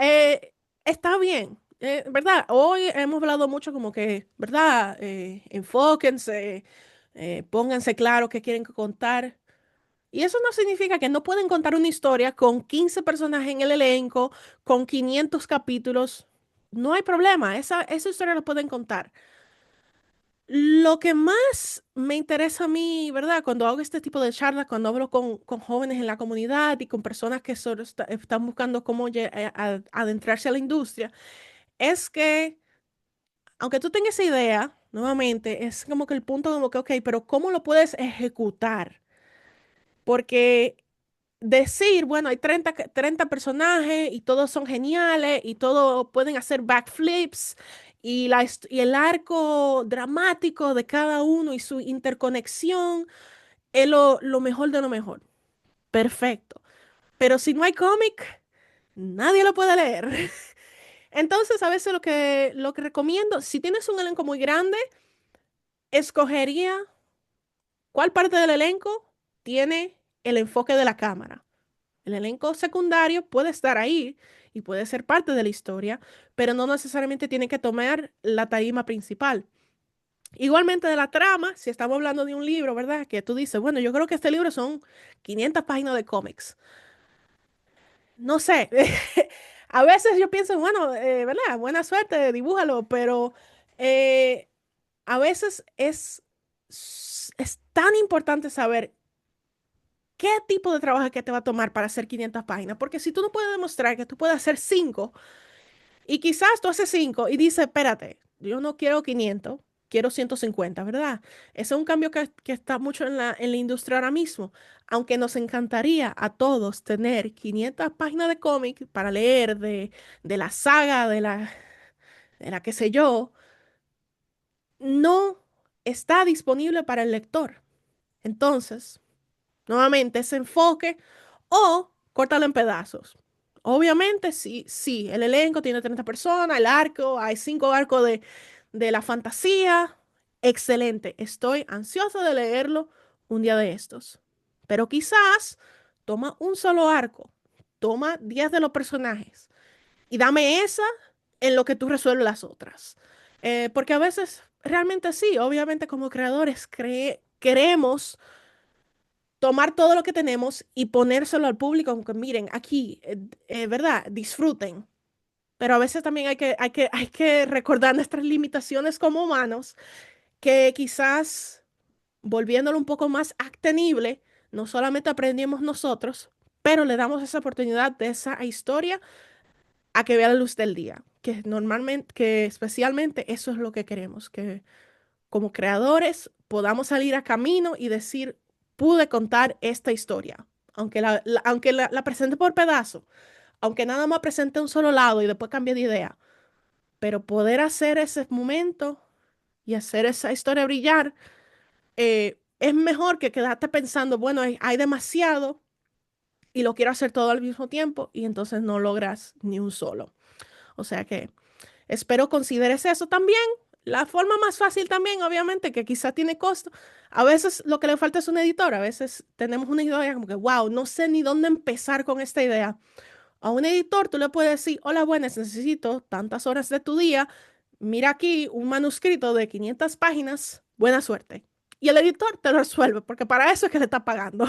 está bien, ¿verdad? Hoy hemos hablado mucho como que, ¿verdad? Enfóquense, pónganse claro qué quieren contar. Y eso no significa que no pueden contar una historia con 15 personajes en el elenco, con 500 capítulos. No hay problema, esa historia la pueden contar. Lo que más me interesa a mí, ¿verdad? Cuando hago este tipo de charlas, cuando hablo con jóvenes en la comunidad y con personas que solo están buscando cómo adentrarse a la industria, es que, aunque tú tengas esa idea, nuevamente, es como que el punto como que, ok, pero ¿cómo lo puedes ejecutar? Porque decir, bueno, hay 30 personajes y todos son geniales y todos pueden hacer backflips y el arco dramático de cada uno y su interconexión es lo mejor de lo mejor. Perfecto. Pero si no hay cómic, nadie lo puede leer. Entonces, a veces lo que recomiendo, si tienes un elenco muy grande, escogería cuál parte del elenco tiene el enfoque de la cámara. El elenco secundario puede estar ahí y puede ser parte de la historia, pero no necesariamente tiene que tomar la tarima principal. Igualmente de la trama, si estamos hablando de un libro, ¿verdad? Que tú dices, bueno, yo creo que este libro son 500 páginas de cómics. No sé, a veces yo pienso, bueno, ¿verdad? Buena suerte, dibújalo, pero eh, a veces es tan importante saber qué tipo de trabajo es que te va a tomar para hacer 500 páginas, porque si tú no puedes demostrar que tú puedes hacer 5 y quizás tú haces 5 y dices, espérate, yo no quiero 500, quiero 150, ¿verdad? Ese es un cambio que está mucho en la industria ahora mismo. Aunque nos encantaría a todos tener 500 páginas de cómic para leer de la saga, de la qué sé yo, no está disponible para el lector. Entonces, nuevamente, ese enfoque o córtalo en pedazos. Obviamente, sí, sí, el elenco tiene 30 personas, el arco, hay 5 arcos de la fantasía. Excelente, estoy ansiosa de leerlo un día de estos. Pero quizás toma un solo arco, toma 10 de los personajes y dame esa en lo que tú resuelves las otras. Porque a veces, realmente sí, obviamente como creadores queremos tomar todo lo que tenemos y ponérselo al público, como que miren, aquí, ¿verdad? Disfruten. Pero a veces también hay que recordar nuestras limitaciones como humanos, que quizás volviéndolo un poco más actenible, no solamente aprendimos nosotros, pero le damos esa oportunidad de esa historia a que vea la luz del día, que normalmente, que especialmente eso es lo que queremos, que como creadores podamos salir a camino y decir, pude contar esta historia, aunque la presente por pedazo, aunque nada más presente un solo lado y después cambie de idea, pero poder hacer ese momento y hacer esa historia brillar es mejor que quedarte pensando, bueno, hay demasiado y lo quiero hacer todo al mismo tiempo y entonces no logras ni un solo. O sea que espero consideres eso también. La forma más fácil también, obviamente, que quizá tiene costo. A veces lo que le falta es un editor. A veces tenemos una idea como que, wow, no sé ni dónde empezar con esta idea. A un editor tú le puedes decir, hola, buenas, necesito tantas horas de tu día. Mira aquí un manuscrito de 500 páginas. Buena suerte. Y el editor te lo resuelve, porque para eso es que le está pagando.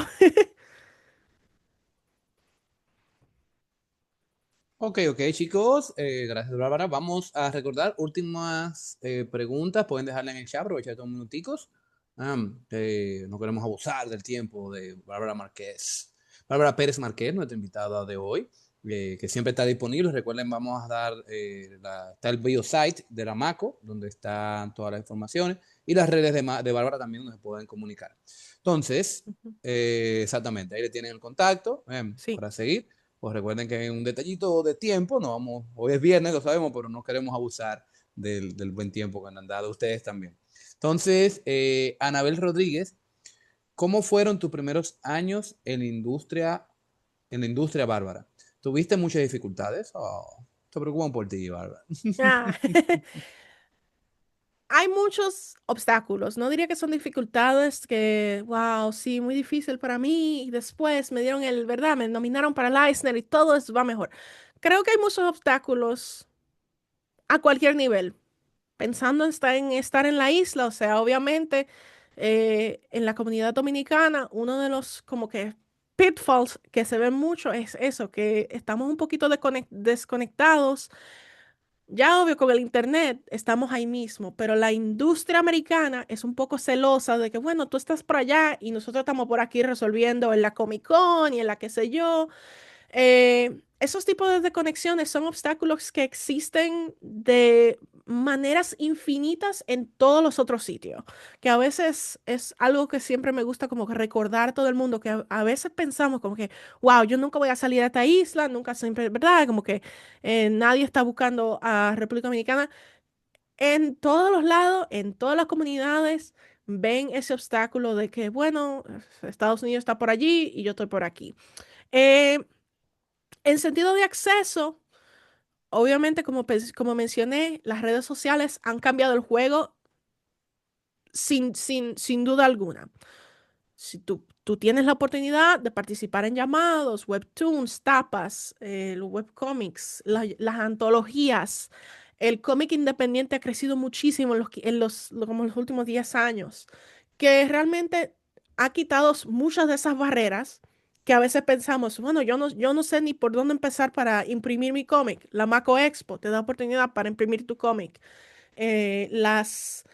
Ok, ok, chicos, gracias, Bárbara. Vamos a recordar últimas preguntas. Pueden dejarla en el chat, aprovechar estos minuticos. No queremos abusar del tiempo de Bárbara Márquez. Bárbara Pérez Márquez, nuestra invitada de hoy, que siempre está disponible. Recuerden, vamos a dar está el biosite de la MACO, donde están todas las informaciones, y las redes de Bárbara también, donde se pueden comunicar. Entonces, exactamente, ahí le tienen el contacto Sí. para seguir. Pues recuerden que hay un detallito de tiempo, no vamos, hoy es viernes, lo sabemos, pero no queremos abusar del buen tiempo que nos han dado ustedes también. Entonces, Anabel Rodríguez, ¿cómo fueron tus primeros años en la industria bárbara? ¿Tuviste muchas dificultades? Oh, te preocupan por ti, Bárbara. Ah, hay muchos obstáculos. No diría que son dificultades que, wow, sí, muy difícil para mí. Y después me dieron ¿verdad? Me nominaron para el Eisner y todo eso va mejor. Creo que hay muchos obstáculos a cualquier nivel. Pensando estar en la isla, o sea, obviamente en la comunidad dominicana, uno de los como que pitfalls que se ven mucho es eso, que estamos un poquito desconectados. Ya obvio, con el internet estamos ahí mismo, pero la industria americana es un poco celosa de que, bueno, tú estás por allá y nosotros estamos por aquí resolviendo en la Comic Con y en la qué sé yo. Esos tipos de desconexiones son obstáculos que existen de maneras infinitas en todos los otros sitios, que a veces es algo que siempre me gusta como que recordar a todo el mundo, que a veces pensamos como que, wow, yo nunca voy a salir a esta isla, nunca siempre, ¿verdad? Como que nadie está buscando a República Dominicana. En todos los lados, en todas las comunidades, ven ese obstáculo de que, bueno, Estados Unidos está por allí y yo estoy por aquí. Eh, en sentido de acceso, obviamente, como mencioné, las redes sociales han cambiado el juego sin duda alguna. Si tú tienes la oportunidad de participar en llamados, webtoons, tapas, los webcomics, las antologías, el cómic independiente ha crecido muchísimo como los últimos 10 años, que realmente ha quitado muchas de esas barreras que a veces pensamos, bueno, yo no sé ni por dónde empezar para imprimir mi cómic. La Maco Expo te da oportunidad para imprimir tu cómic. Las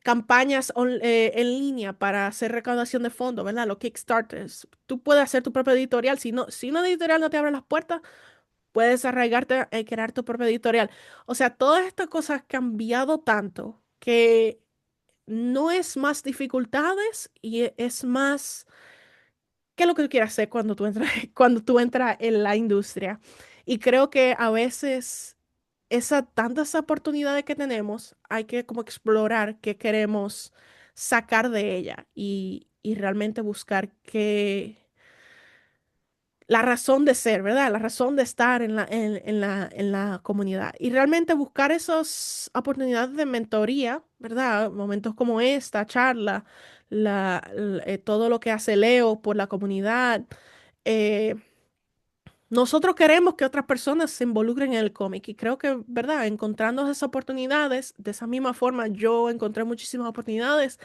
campañas en línea para hacer recaudación de fondos, ¿verdad? Los Kickstarters. Tú puedes hacer tu propio editorial. Si una editorial no te abre las puertas, puedes arraigarte y crear tu propio editorial. O sea, todas estas cosas han cambiado tanto que no es más dificultades y es más qué es lo que tú quieres hacer cuando tú entras, cuando tú entras en la industria. Y creo que a veces tantas oportunidades que tenemos, hay que como explorar qué queremos sacar de ella y realmente buscar la razón de ser, ¿verdad? La razón de estar en la comunidad. Y realmente buscar esas oportunidades de mentoría, ¿verdad? Momentos como esta charla, todo lo que hace Leo por la comunidad. eh, Nosotros queremos que otras personas se involucren en el cómic y creo que, ¿verdad? Encontrando esas oportunidades, de esa misma forma yo encontré muchísimas oportunidades,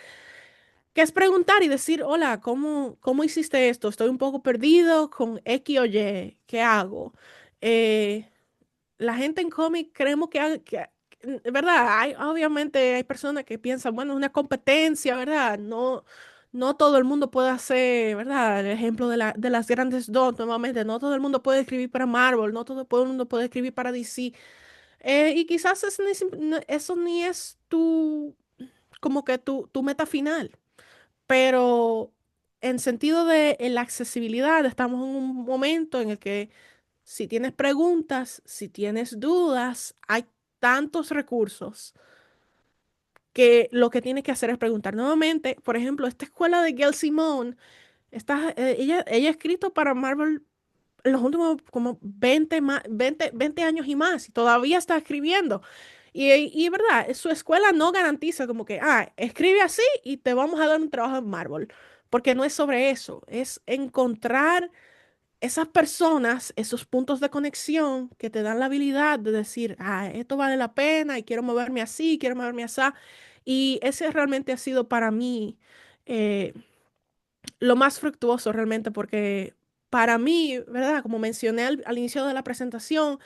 que es preguntar y decir, hola, ¿cómo hiciste esto? Estoy un poco perdido con X o Y, ¿qué hago? Eh, la gente en cómic creemos ¿verdad? Obviamente hay personas que piensan, bueno, es una competencia, ¿verdad? No, no todo el mundo puede hacer, ¿verdad? El ejemplo de las grandes dos, nuevamente, no todo el mundo puede escribir para Marvel, no todo el mundo puede escribir para DC. Y quizás eso ni es como que tu meta final, pero en sentido de la accesibilidad, estamos en un momento en el que si tienes preguntas, si tienes dudas, hay tantos recursos que lo que tienes que hacer es preguntar nuevamente. Por ejemplo, esta escuela de Gail Simone, ella ha escrito para Marvel en los últimos como 20 años y más, y todavía está escribiendo. Y verdad, su escuela no garantiza como que, escribe así y te vamos a dar un trabajo en Marvel, porque no es sobre eso, es encontrar esas personas, esos puntos de conexión que te dan la habilidad de decir, esto vale la pena y quiero moverme así, quiero moverme así. Y ese realmente ha sido para mí eh, lo más fructuoso realmente porque para mí, ¿verdad? Como mencioné al inicio de la presentación,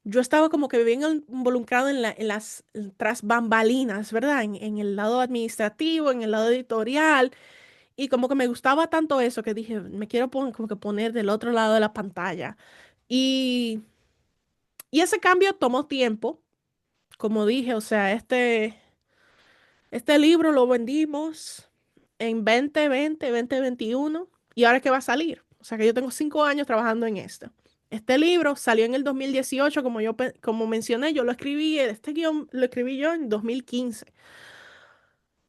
yo estaba como que bien involucrado en las tras bambalinas, ¿verdad? En el lado administrativo, en el lado editorial. Y como que me gustaba tanto eso que dije, me quiero como que poner del otro lado de la pantalla. Y, y ese cambio tomó tiempo, como dije, o sea, este libro lo vendimos en 2020, 2021 y ahora es que va a salir. O sea que yo tengo 5 años trabajando en esto. Este libro salió en el 2018, como mencioné, yo lo escribí, este guión lo escribí yo en 2015.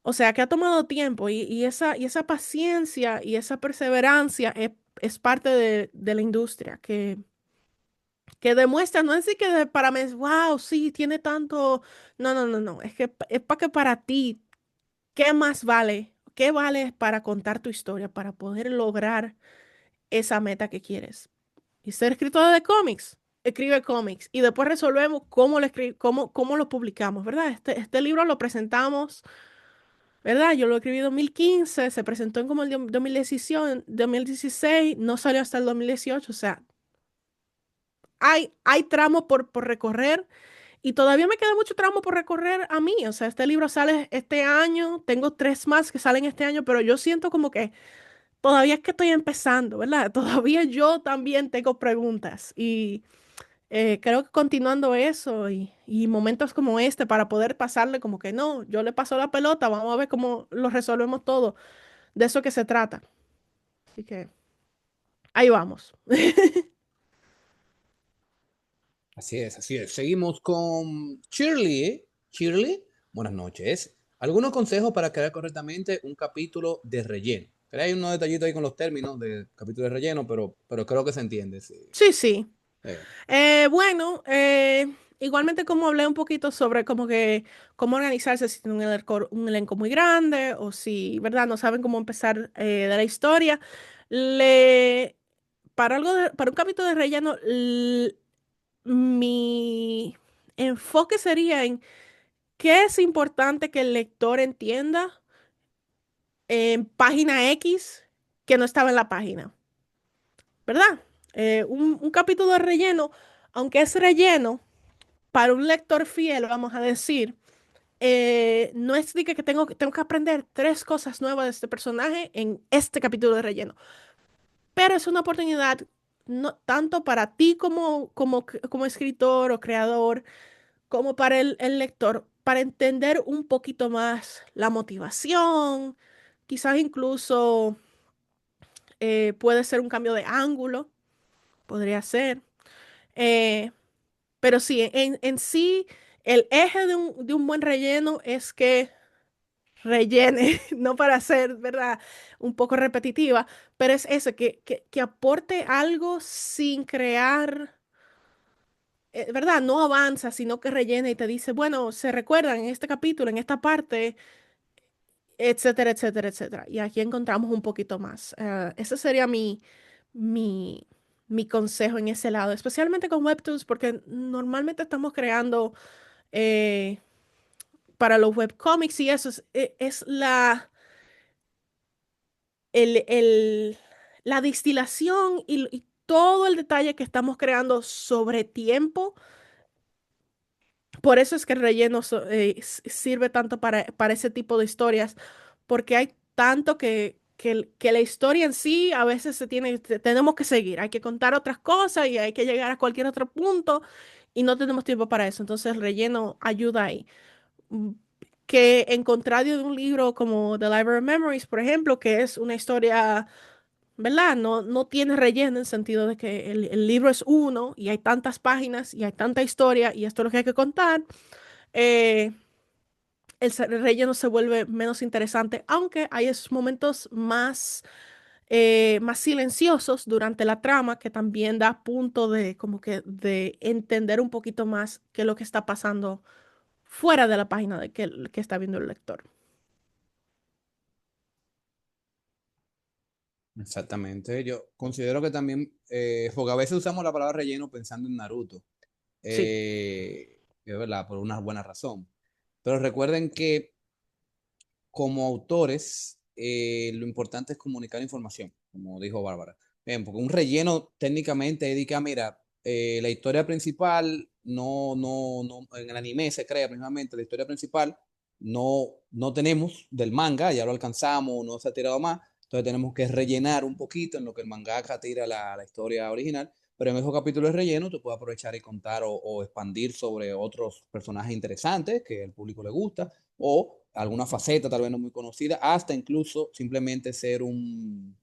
O sea que ha tomado tiempo y esa paciencia y esa perseverancia es parte de la industria que demuestra, no es decir que para mí es, wow, sí, tiene tanto, no, no, no, no, es que es para que para ti, ¿qué más vale? ¿Qué vale para contar tu historia, para poder lograr esa meta que quieres? Y ser escritora de cómics, escribe cómics y después resolvemos cómo lo publicamos, ¿verdad? Este libro lo presentamos. ¿Verdad? Yo lo escribí en 2015, se presentó en como el 2016, no salió hasta el 2018, o sea, hay tramo por recorrer y todavía me queda mucho tramo por recorrer a mí, o sea, este libro sale este año, tengo 3 más que salen este año, pero yo siento como que todavía es que estoy empezando, ¿verdad? Todavía yo también tengo preguntas y creo que continuando eso y momentos como este para poder pasarle como que no, yo le paso la pelota, vamos a ver cómo lo resolvemos todo. De eso que se trata. Así que ahí vamos. Así es, así es. Seguimos con Shirley, ¿eh? Shirley, buenas noches. ¿Algunos consejos para crear correctamente un capítulo de relleno? Creo que hay unos detallitos ahí con los términos de capítulo de relleno, pero creo que se entiende, sí. Sí, sí. Eh, Bueno, igualmente como hablé un poquito sobre como que cómo organizarse si tienen un elenco muy grande o si, ¿verdad? No saben cómo empezar de la historia. Le, para un capítulo de relleno, mi enfoque sería en qué es importante que el lector entienda en página X que no estaba en la página. ¿Verdad? Un capítulo de relleno, aunque es relleno, para un lector fiel, vamos a decir, no es de que tengo que aprender 3 cosas nuevas de este personaje en este capítulo de relleno, pero es una oportunidad no, tanto para ti como escritor o creador, como para el lector, para entender un poquito más la motivación, quizás incluso puede ser un cambio de ángulo, podría ser. Eh, pero sí, en sí, el eje de un buen relleno es que rellene, no para ser, ¿verdad? Un poco repetitiva, pero es eso, que aporte algo sin crear, ¿verdad? No avanza, sino que rellena y te dice, bueno, se recuerdan en este capítulo, en esta parte, etcétera, etcétera, etcétera. Y aquí encontramos un poquito más. Ese sería mi, mi consejo en ese lado, especialmente con Webtoons, porque normalmente estamos creando eh, para los webcomics y eso es el- la distilación y todo el detalle que estamos creando sobre tiempo. Por eso es que el relleno sirve tanto para ese tipo de historias, porque hay tanto que la historia en sí a veces tenemos que seguir, hay que contar otras cosas y hay que llegar a cualquier otro punto y no tenemos tiempo para eso. Entonces el relleno ayuda ahí. Mm, Que en contrario de un libro como The Library of Memories, por ejemplo, que es una historia, ¿verdad? No tiene relleno en el sentido de que el libro es uno y hay tantas páginas y hay tanta historia y esto es lo que hay que contar. eh, el relleno se vuelve menos interesante, aunque hay esos momentos más silenciosos durante la trama que también da punto de como que de entender un poquito más qué es lo que está pasando fuera de la página que está viendo el lector. Exactamente. Yo considero que también, porque a veces usamos la palabra relleno pensando en Naruto, Sí. es verdad, por una buena razón. Pero recuerden que como autores, lo importante es comunicar información, como dijo Bárbara. Bien, porque un relleno técnicamente indica, mira, la historia principal en el anime se crea principalmente la historia principal, no tenemos del manga, ya lo alcanzamos, no se ha tirado más, entonces tenemos que rellenar un poquito en lo que el mangaka tira la historia original, pero en esos capítulos de relleno tú puedes aprovechar y contar o expandir sobre otros personajes interesantes que al público le gusta o alguna faceta tal vez no muy conocida, hasta incluso simplemente ser un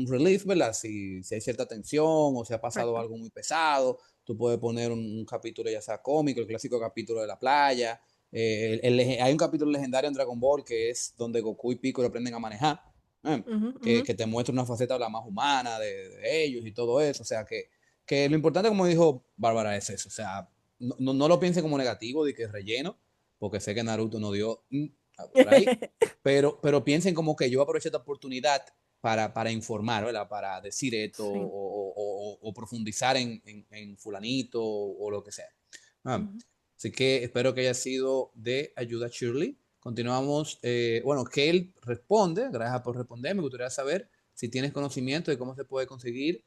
relief, ¿verdad? Si hay cierta tensión o si ha pasado Correcto. algo muy pesado, tú puedes poner un capítulo ya sea cómico, el clásico capítulo de la playa. Hay un capítulo legendario en Dragon Ball que es donde Goku y Piccolo aprenden a manejar, ¿eh? Ujú, ujú. Que te muestra una faceta la más humana de ellos y todo eso. O sea, que lo importante, como dijo Bárbara, es eso. O sea, no lo piensen como negativo de que es relleno, porque sé que Naruto no dio por ahí, pero piensen como que yo aproveché esta oportunidad para informar, ¿verdad? Para decir esto Sí. o profundizar en fulanito o lo que sea. Ah, Ujú. así que espero que haya sido de ayuda, Shirley. Continuamos. Bueno, que él responde, gracias por responder. Me gustaría saber si tienes conocimiento de cómo se puede conseguir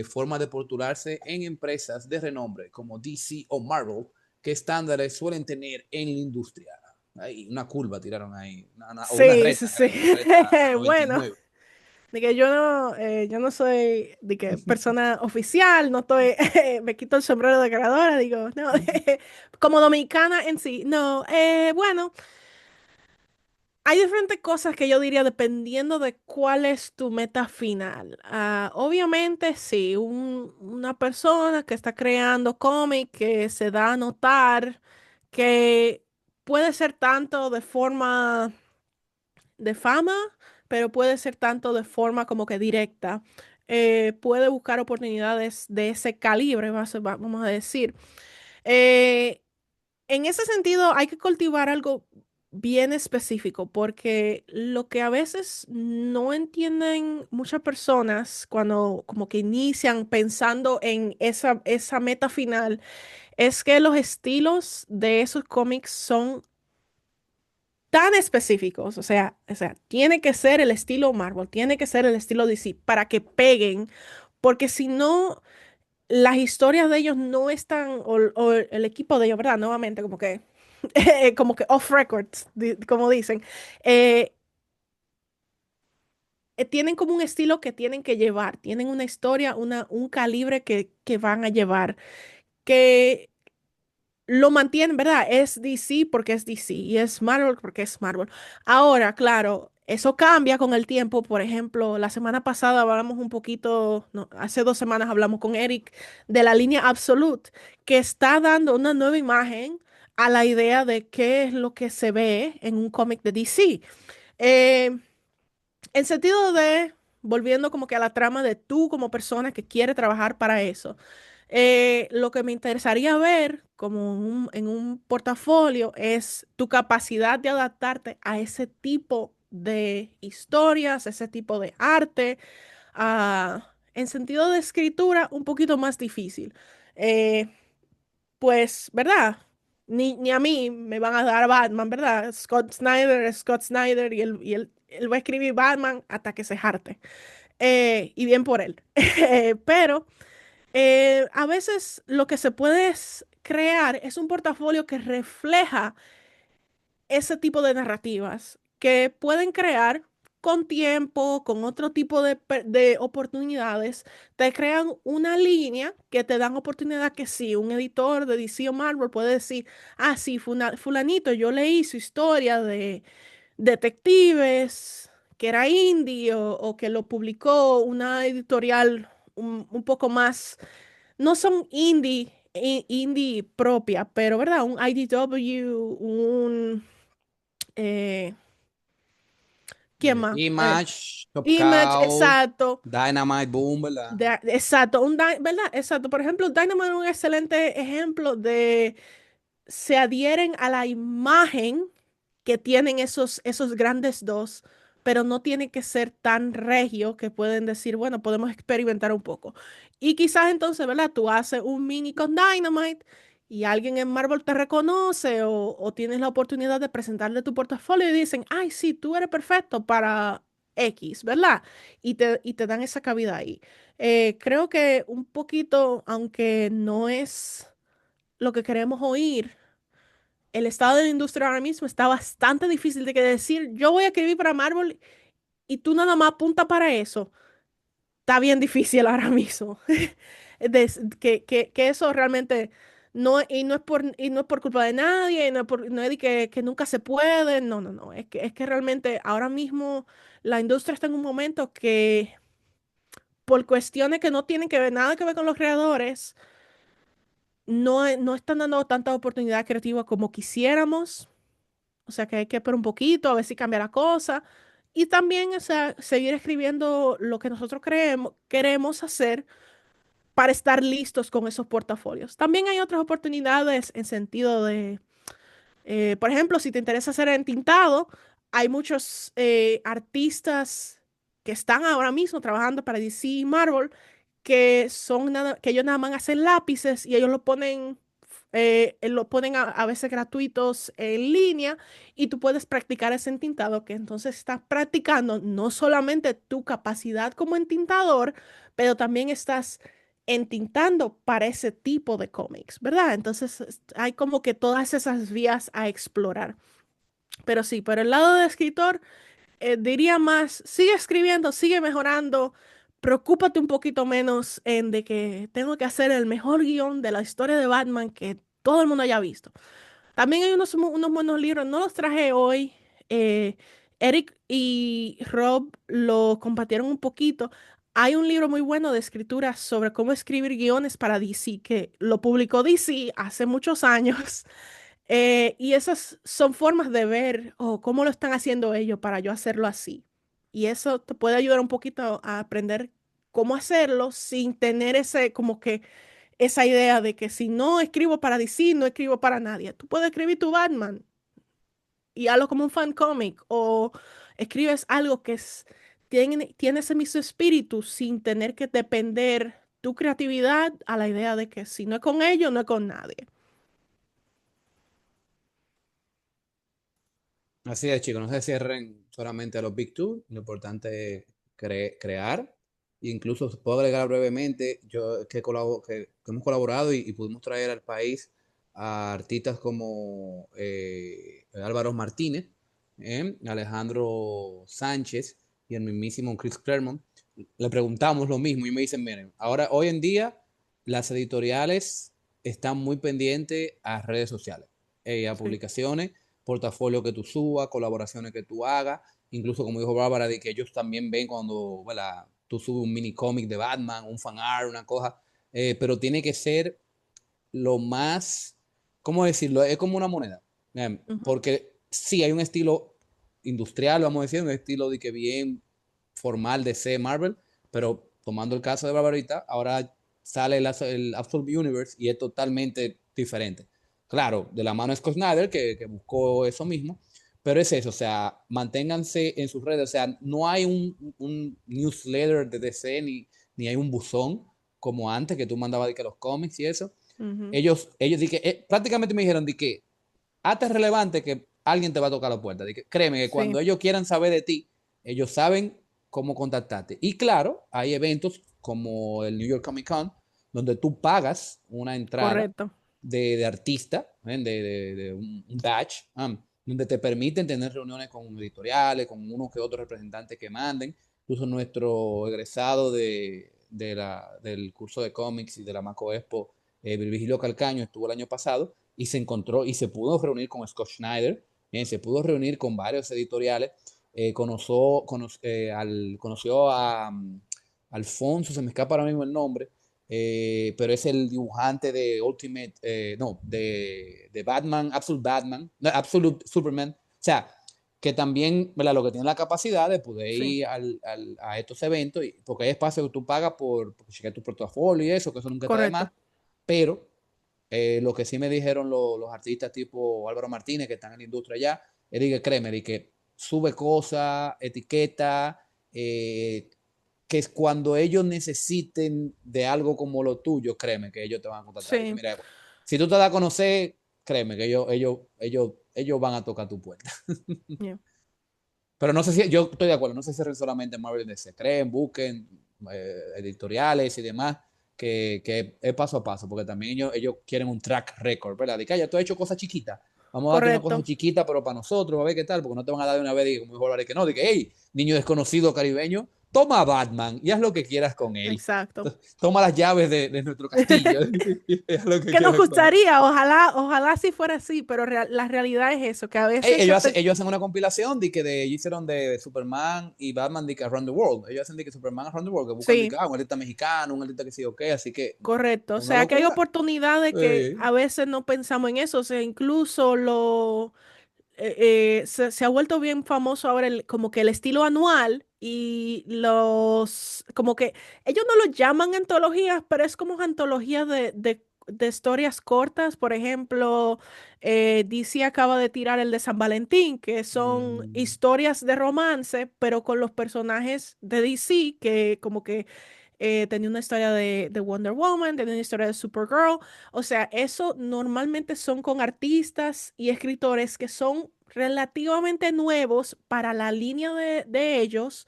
formas de postularse en empresas de renombre como DC o Marvel, qué estándares suelen tener en la industria. Ahí, una curva tiraron ahí, o una Sí, sí, recta, sí. creo, una recta Bueno, 99. de que yo no soy de que persona oficial, no estoy, me quito el sombrero de creadora, digo, no, como dominicana en sí, no, bueno, hay diferentes cosas que yo diría dependiendo de cuál es tu meta final. Obviamente, sí, una persona que está creando cómic, que se da a notar, que puede ser tanto de forma de fama, pero puede ser tanto de forma como que directa. Puede buscar oportunidades de ese calibre, vamos a decir. Eh, en ese sentido, hay que cultivar algo bien específico, porque lo que a veces no entienden muchas personas cuando como que inician pensando en esa meta final, es que los estilos de esos cómics son tan específicos, o sea, tiene que ser el estilo Marvel, tiene que ser el estilo DC para que peguen, porque si no, las historias de ellos no están, o el equipo de ellos, ¿verdad? Nuevamente, como que, como que off records, como dicen, eh, tienen como un estilo que tienen que llevar, tienen una historia, un calibre que van a llevar, que lo mantienen, ¿verdad? Es DC porque es DC y es Marvel porque es Marvel. Ahora, claro, eso cambia con el tiempo. Por ejemplo, la semana pasada hablamos un poquito, no, hace 2 semanas hablamos con Eric de la línea Absolute, que está dando una nueva imagen a la idea de qué es lo que se ve en un cómic de DC. Eh, en sentido de, volviendo como que a la trama de tú como persona que quiere trabajar para eso, lo que me interesaría ver como en un portafolio es tu capacidad de adaptarte a ese tipo de historias, ese tipo de arte, en sentido de escritura, un poquito más difícil. Eh, pues, ¿verdad? Ni a mí me van a dar Batman, ¿verdad? Scott Snyder es Scott Snyder y él va a escribir Batman hasta que se jarte. Y bien por él. Pero a veces lo que se puede crear es un portafolio que refleja ese tipo de narrativas que pueden crear con tiempo, con otro tipo de oportunidades, te crean una línea que te dan oportunidad que sí, un editor de DC o Marvel puede decir, ah, sí, fulanito, yo leí su historia de detectives, que era indie o que lo publicó una editorial un poco más, no son indie propia, pero ¿verdad? Un IDW, eh, ¿quién más? Image, Top Image, Cow, exacto. Dynamite Boom, ¿verdad? Exacto, ¿verdad? Exacto. Por ejemplo, Dynamite es un excelente ejemplo de se adhieren a la imagen que tienen esos grandes dos, pero no tiene que ser tan regio que pueden decir, bueno, podemos experimentar un poco. Y quizás entonces, ¿verdad? Tú haces un mini con Dynamite y alguien en Marvel te reconoce o tienes la oportunidad de presentarle tu portafolio y dicen, ay, sí, tú eres perfecto para X, ¿verdad? Y te dan esa cabida ahí. Creo que un poquito, aunque no es lo que queremos oír, el estado de la industria ahora mismo está bastante difícil de que decir, yo voy a escribir para Marvel y tú nada más apunta para eso. Está bien difícil ahora mismo. Que eso realmente no es por culpa de nadie, no es de que nunca se puede. No, no, no. Es que realmente ahora mismo la industria está en un momento que por cuestiones que no tienen que ver nada que ver con los creadores, no están dando tanta oportunidad creativa como quisiéramos. O sea que hay que esperar un poquito, a ver si cambia la cosa. Y también, o sea, seguir escribiendo lo que nosotros queremos hacer para estar listos con esos portafolios. También hay otras oportunidades en sentido de, por ejemplo, si te interesa hacer entintado, hay muchos artistas que están ahora mismo trabajando para DC y Marvel que ellos nada más hacen lápices y ellos lo ponen a veces gratuitos en línea y tú puedes practicar ese entintado que entonces estás practicando no solamente tu capacidad como entintador, pero también estás entintando para ese tipo de cómics, ¿verdad? Entonces hay como que todas esas vías a explorar. Pero sí, por el lado de escritor, diría más, sigue escribiendo, sigue mejorando, preocúpate un poquito menos en de que tengo que hacer el mejor guión de la historia de Batman que todo el mundo haya visto. También hay unos buenos libros, no los traje hoy. Eric y Rob lo compartieron un poquito. Hay un libro muy bueno de escritura sobre cómo escribir guiones para DC, que lo publicó DC hace muchos años. Y esas son formas de ver cómo lo están haciendo ellos para yo hacerlo así. Y eso te puede ayudar un poquito a aprender cómo hacerlo sin tener ese, como que, esa idea de que si no escribo para DC, no escribo para nadie. Tú puedes escribir tu Batman y hazlo como un fan cómic o escribes algo tiene ese mismo espíritu sin tener que depender tu creatividad a la idea de que si no es con ellos, no es con nadie. Así es, chicos, no se cierren solamente a los Big Two, lo importante es crear. Incluso puedo agregar brevemente, yo que hemos colaborado y pudimos traer al país a artistas como Álvaro Martínez, Alejandro Sánchez y el mismísimo Chris Claremont. Le preguntamos lo mismo y me dicen, miren, ahora hoy en día las editoriales están muy pendientes a redes sociales, a Sí. publicaciones, portafolio que tú subas, colaboraciones que tú hagas, incluso como dijo Bárbara, de que ellos también ven cuando, ¿verdad? Tú subes un mini cómic de Batman, un fan art, una cosa, pero tiene que ser lo más ¿cómo decirlo? Es como una moneda. Ujú. Porque sí, hay un estilo industrial, vamos a decir, un estilo de que bien formal de C Marvel, pero tomando el caso de Barbarita, ahora sale el Absolute Universe y es totalmente diferente. Claro, de la mano de Scott Snyder, que buscó eso mismo, pero es eso, o sea, manténganse en sus redes, o sea, no hay un newsletter de DC ni hay un buzón como antes que tú mandabas de que los cómics y eso. Ujú. Ellos prácticamente me dijeron de que hazte relevante que alguien te va a tocar la puerta. De que, créeme que Sí, cuando ellos quieran saber de ti, ellos saben cómo contactarte. Y claro, hay eventos como el New York Comic Con, donde tú pagas una entrada correcto. de artista, de un badge, donde te permiten tener reuniones con editoriales, con unos que otros representantes que manden. Incluso nuestro egresado del curso de cómics y de la Maco Expo, Virgilio Calcaño, estuvo el año pasado y se encontró y se pudo reunir con Scott Schneider, se pudo reunir con varios editoriales, conoció a Alfonso, se me escapa ahora mismo el nombre, pero es el dibujante de Ultimate, no, de Batman, Absolute Batman, no, Absolute Superman, o sea, que también, ¿verdad? Lo que tiene la capacidad de poder Sí, ir a estos eventos, porque hay espacio que tú pagas por chequear tu portafolio y eso, que eso nunca está de más, correcto. pero lo que sí me dijeron los artistas tipo Álvaro Martínez, que están en la industria ya, es de que créeme, de que sube cosas, etiqueta, que es cuando ellos necesiten de algo como lo tuyo, créeme que ellos te van a contactar. Y que, Sí. mira, si tú te das a conocer, créeme que ellos van a tocar tu puerta. Yeah. Pero no sé si, yo estoy de acuerdo, no sé si es solamente Marvel DC. Creen, busquen editoriales y demás, que es paso a paso, porque también ellos quieren un track record, ¿verdad? De que ya tú has hecho cosas chiquitas, vamos a darte una cosa Correcto. chiquita, pero para nosotros, a ver qué tal, porque no te van a dar de una vez, y como dijo Álvarez, que no, de que, hey, niño desconocido caribeño, toma a Batman y haz lo que quieras con él. Exacto. Toma las llaves de nuestro castillo y haz lo que Que nos quieras con él. gustaría, ojalá sí fuera así, pero la realidad es eso, que a Ey, veces yo ellos hacen una compilación ellos hicieron de Superman y Batman de que Around the World. Ellos hacen de que Superman Around the World, que buscan de que, sí, un artista mexicano, un artista que sí o qué, así que correcto. O es una sea, que hay locura. oportunidades que Sí. a veces no pensamos en eso. O sea, incluso se ha vuelto bien famoso ahora como que el estilo anual y como que ellos no lo llaman antologías, pero es como antologías de historias cortas. Por ejemplo, DC acaba de tirar el de San Valentín, que son Mm, historias de romance, pero con los personajes de DC, que como que tenía una historia de Wonder Woman, tenía una historia de Supergirl. O sea, eso normalmente son con artistas y escritores que son relativamente nuevos para la línea de ellos,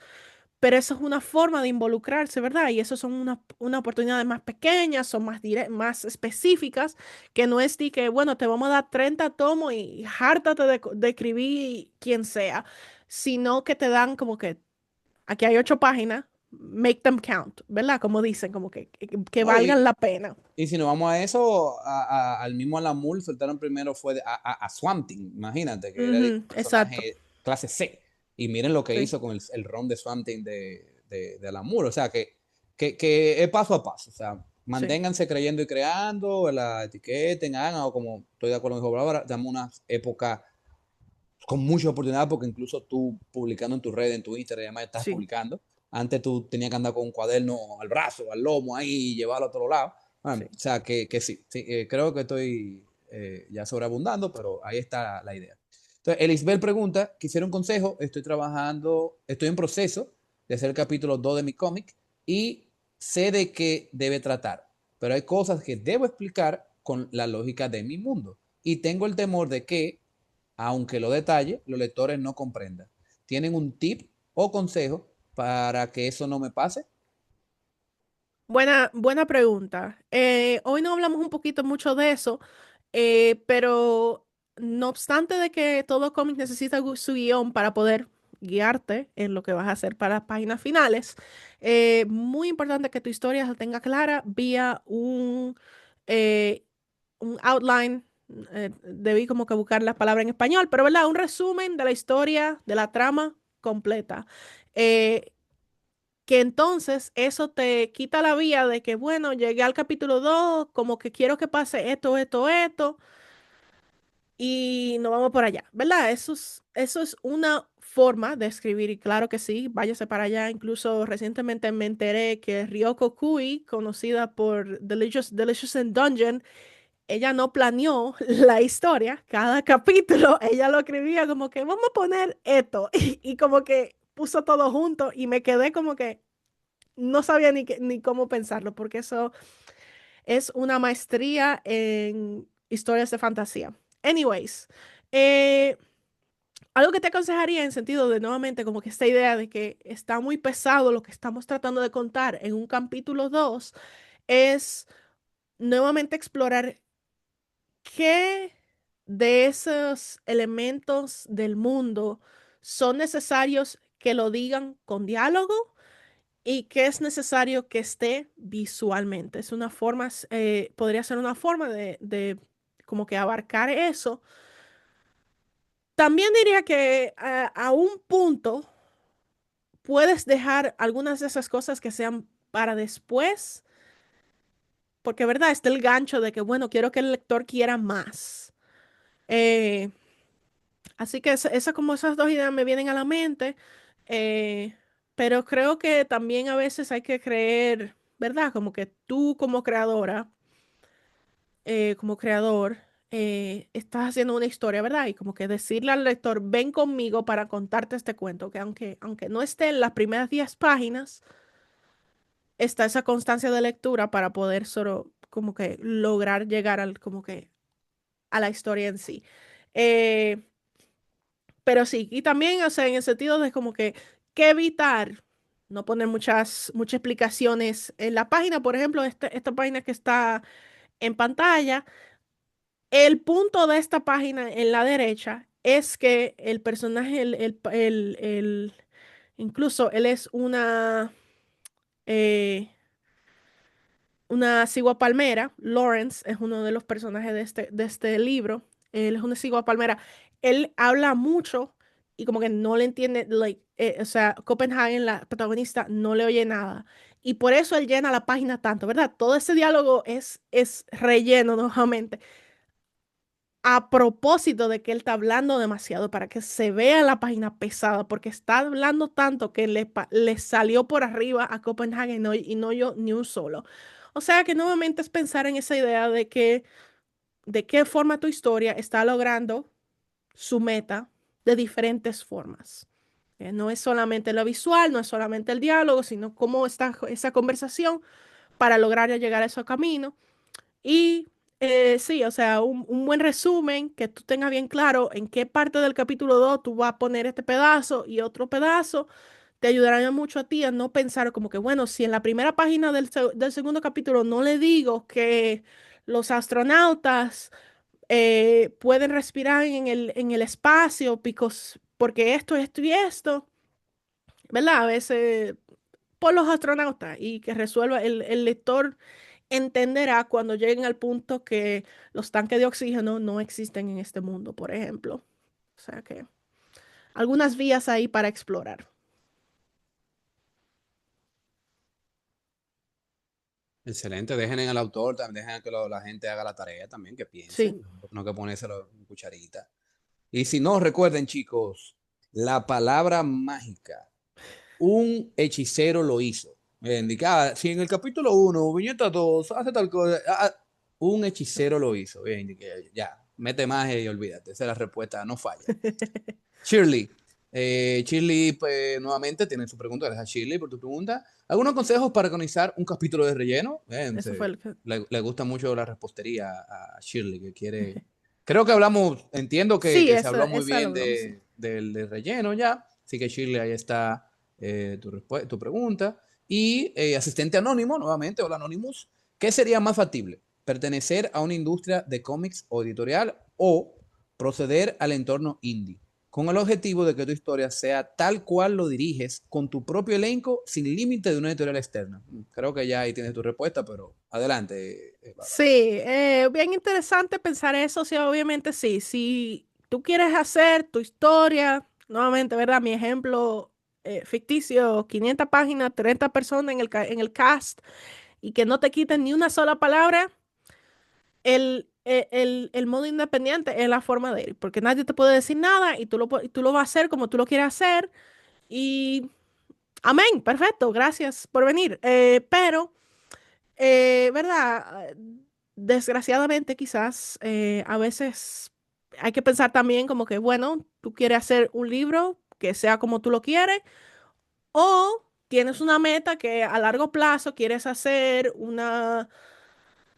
pero eso es una forma de involucrarse, ¿verdad? Y eso son una oportunidades más pequeñas, son más específicas, que no es de que, bueno, te vamos a dar 30 tomos y hártate de escribir quien sea, sino que te dan como que aquí hay 8 páginas, make them count, ¿verdad? Como dicen, como que no, valgan la pena. y si nos vamos a eso, al mismo Alan Moore soltaron primero fue a Swamp Thing, imagínate, que era el Ujú, exacto, personaje clase C. Y miren lo que sí, hizo con el ron de Swamp Thing de Alan Moore. O sea, que es paso a paso. O sea, sí, manténganse creyendo y creando, la etiqueten, hagan, o como estoy de acuerdo con dijo Bárbara, damos una época con mucha oportunidad porque incluso tú publicando en tu red, en tu Instagram, además estás sí, publicando. Antes tú tenías que andar con un cuaderno al brazo, al lomo ahí y llevarlo a otro lado. sí. O sea, que sí, sí creo que estoy ya sobreabundando, pero ahí está la idea. Entonces, Elisbel pregunta, quisiera un consejo, estoy en proceso de hacer el capítulo 2 de mi cómic y sé de qué debe tratar, pero hay cosas que debo explicar con la lógica de mi mundo y tengo el temor de que aunque lo detalle, los lectores no comprendan. ¿Tienen un tip o consejo para que eso no me pase? Buena pregunta. Hoy no hablamos un poquito mucho de eso, pero no obstante de que todo cómic necesita su guión para poder guiarte en lo que vas a hacer para las páginas finales, muy importante que tu historia se tenga clara vía eh, un outline. Debí como que buscar las palabras en español, pero ¿verdad? Un resumen de la historia, de la trama completa. Eh, que entonces eso te quita la vía de que, bueno, llegué al capítulo 2 como que quiero que pase esto, esto, esto. y nos vamos por allá, ¿verdad? Eso es una forma de escribir y claro que sí, váyase para allá. Incluso recientemente me enteré que Ryoko Kui, conocida por Delicious in Dungeon, ella no planeó la historia, cada capítulo ella lo escribía como que vamos a poner esto y como que puso todo junto y me quedé como que no sabía ni cómo pensarlo porque eso es una maestría en historias de fantasía. Anyways, eh, algo que te aconsejaría en sentido de nuevamente como que esta idea de que está muy pesado lo que estamos tratando de contar en un capítulo 2 es nuevamente explorar qué de esos elementos del mundo son necesarios que lo digan con diálogo y qué es necesario que esté visualmente. Es una forma, podría ser una forma de como que abarcar eso. También diría que a un punto puedes dejar algunas de esas cosas que sean para después, porque verdad está el gancho de que, bueno, quiero que el lector quiera más. Eh, Así que como esas dos ideas me vienen a la mente, eh, pero creo que también a veces hay que creer, ¿verdad? Como que tú como creadora, como creador, estás haciendo una historia, ¿verdad? Y como que decirle al lector, ven conmigo para contarte este cuento, que aunque no esté en las primeras 10 páginas, está esa constancia de lectura para poder solo como que lograr llegar al, como que a la historia en sí. Eh, Pero sí, y también, o sea, en el sentido de como que evitar no poner muchas explicaciones en la página, por ejemplo, esta página que está en pantalla, el punto de esta página en la derecha es que el personaje, incluso él es eh, una cigua palmera. Lawrence es uno de los personajes de este libro. Él es una cigua palmera. Él habla mucho y como que no le entiende, o sea, Copenhagen, la protagonista, no le oye nada. Y por eso él llena la página tanto, ¿verdad? Todo ese diálogo es relleno nuevamente. A propósito de que él está hablando demasiado para que se vea la página pesada, porque está hablando tanto que le salió por arriba a Copenhagen y no yo ni un solo. O sea que nuevamente es pensar en esa idea de que de qué forma tu historia está logrando su meta de diferentes formas. No es solamente lo visual, no es solamente el diálogo, sino cómo está esa conversación para lograr llegar a ese camino. Y sí, o sea, un buen resumen, que tú tengas bien claro en qué parte del capítulo 2 tú vas a poner este pedazo y otro pedazo, te ayudará mucho a ti a no pensar como que, bueno, si en la primera página del segundo capítulo no le digo que los astronautas pueden respirar en el espacio porque esto y esto, ¿verdad? A veces por los astronautas y que resuelva el lector entenderá cuando lleguen al punto que los tanques de oxígeno no existen en este mundo, por ejemplo. O sea que algunas vías ahí para explorar. Excelente, dejen en el autor, también dejen que la gente haga la tarea también, que Sí, piensen, no que ponérselo en cucharita. Y si no, recuerden, chicos, la palabra mágica, un hechicero lo hizo. Indicaba, si en el capítulo 1, viñeta 2, hace tal cosa, un hechicero lo hizo. Bien, ya, mete magia y olvídate, esa es la respuesta, no falla. Shirley. Shirley, pues, nuevamente tiene su pregunta. Gracias, Shirley, por tu pregunta. ¿Algunos consejos para organizar un capítulo de relleno? eso fue el que... Le gusta mucho la repostería a Shirley, que quiere. Creo que hablamos, entiendo Sí, que se habló muy esa lo bien hablamos, sí. del relleno ya. Así que, Shirley, ahí está tu pregunta. Y asistente anónimo, nuevamente, hola Anonymous. ¿Qué sería más factible? ¿Pertenecer a una industria de cómics o editorial o proceder al entorno indie, con el objetivo de que tu historia sea tal cual lo diriges, con tu propio elenco, sin límite de una editorial externa? Creo que ya ahí tienes tu respuesta, pero adelante, Bárbara. Sí, bien interesante pensar eso, sí, obviamente sí. Si tú quieres hacer tu historia, nuevamente, ¿verdad? Mi ejemplo ficticio, 500 páginas, 30 personas en el cast y que no te quiten ni una sola palabra, el modo independiente es la forma de ir, porque nadie te puede decir nada y y tú lo vas a hacer como tú lo quieres hacer. Y amén, perfecto, gracias por venir. ¿Verdad? Desgraciadamente, quizás a veces hay que pensar también como que, bueno, tú quieres hacer un libro que sea como tú lo quieres, o tienes una meta que a largo plazo quieres hacer una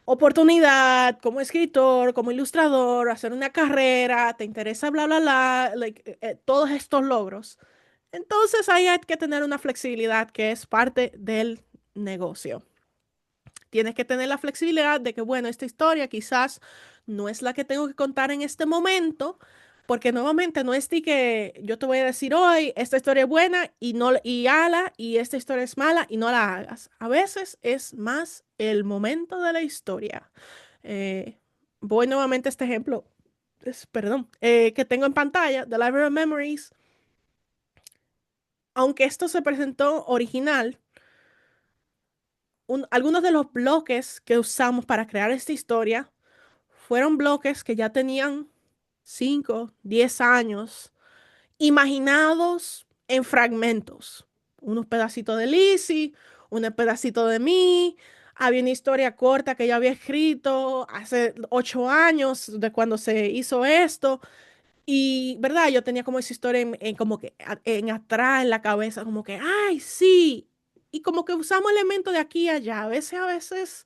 oportunidad como escritor, como ilustrador, hacer una carrera, te interesa bla, bla, bla, todos estos logros. Entonces ahí hay que tener una flexibilidad que es parte del negocio. Tienes que tener la flexibilidad de que, bueno, esta historia quizás no es la que tengo que contar en este momento, porque nuevamente no es de que yo te voy a decir hoy, esta historia es buena y no y ala, y esta historia es mala y no la hagas. A veces es más el momento de la historia. Eh, Voy nuevamente a este ejemplo, perdón, que tengo en pantalla, The Library of Memories. Aunque esto se presentó original, algunos de los bloques que usamos para crear esta historia fueron bloques que ya tenían 5, 10 años, imaginados en fragmentos. Unos pedacitos de Lizzie, un pedacito de mí. Había una historia corta que yo había escrito hace 8 años de cuando se hizo esto. Y, ¿verdad? Yo tenía como esa historia como que en atrás en la cabeza, como que, ay, sí. Y como que usamos elementos de aquí y allá. A veces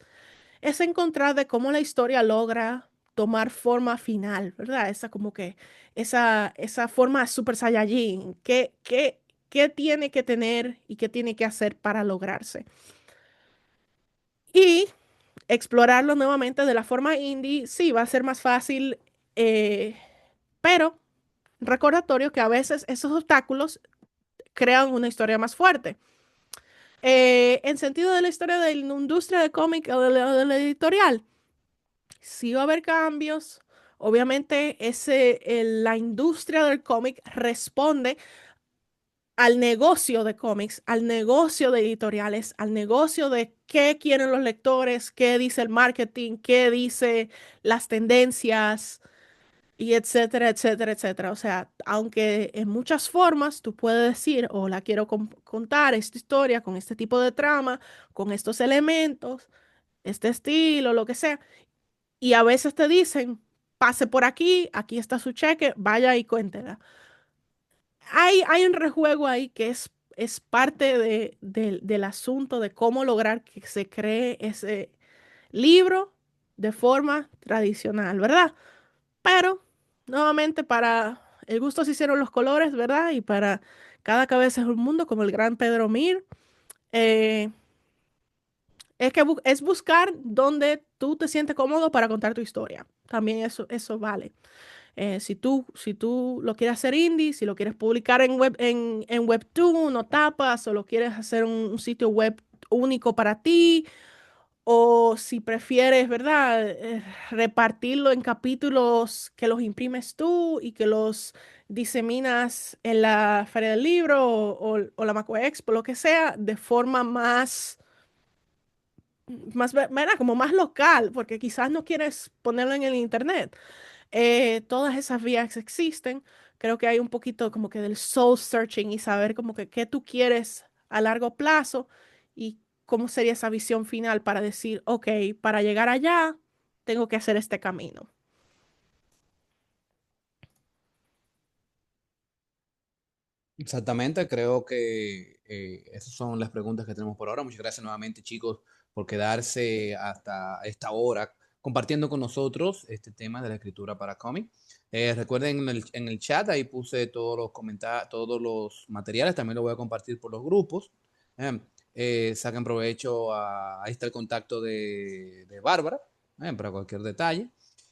es encontrar de cómo la historia logra tomar forma final, ¿verdad? Esa como que, esa forma Super Saiyajin, qué tiene que tener y qué tiene que hacer para lograrse. Y explorarlo nuevamente de la forma indie, sí, va a ser más fácil, eh, pero recordatorio que a veces esos obstáculos crean una historia más fuerte. En sentido de la historia de la industria de cómic o de la editorial, sí va a haber cambios. Obviamente, la industria del cómic responde al negocio de cómics, al negocio de editoriales, al negocio de qué quieren los lectores, qué dice el marketing, qué dice las tendencias y etcétera, etcétera, etcétera. O sea, aunque en muchas formas tú puedes decir, o la quiero contar esta historia con este tipo de trama, con estos elementos, este estilo, lo que sea, y a veces te dicen, pase por aquí, aquí está su cheque, vaya y cuéntela. Hay un rejuego ahí que es parte del asunto de cómo lograr que se cree ese libro de forma tradicional, ¿verdad? Pero, nuevamente, para el gusto se hicieron los colores, ¿verdad? Y para cada cabeza es un mundo, como el gran Pedro Mir. eh, es que es buscar donde tú te sientes cómodo para contar tu historia. También eso vale. Si tú lo quieres hacer indie, si lo quieres publicar en Webtoon o Tapas, o lo quieres hacer un sitio web único para ti, o si prefieres, ¿verdad? Repartirlo en capítulos que los imprimes tú y que los diseminas en la Feria del Libro o la Macue Expo, lo que sea, de forma ¿verdad? Como más local, porque quizás no quieres ponerlo en el internet. Todas esas vías existen. Creo que hay un poquito como que del soul searching y saber como que qué tú quieres a largo plazo y cómo sería esa visión final para decir, ok, para llegar allá, tengo que hacer este camino. Exactamente, creo que esas son las preguntas que tenemos por ahora. Muchas gracias nuevamente, chicos, por quedarse hasta esta hora compartiendo con nosotros este tema de la escritura para cómic. Recuerden en el chat, ahí puse todos los comentarios, todos los materiales, también lo voy a compartir por los grupos. Eh, Saquen provecho, ahí está el contacto de Bárbara, para cualquier detalle.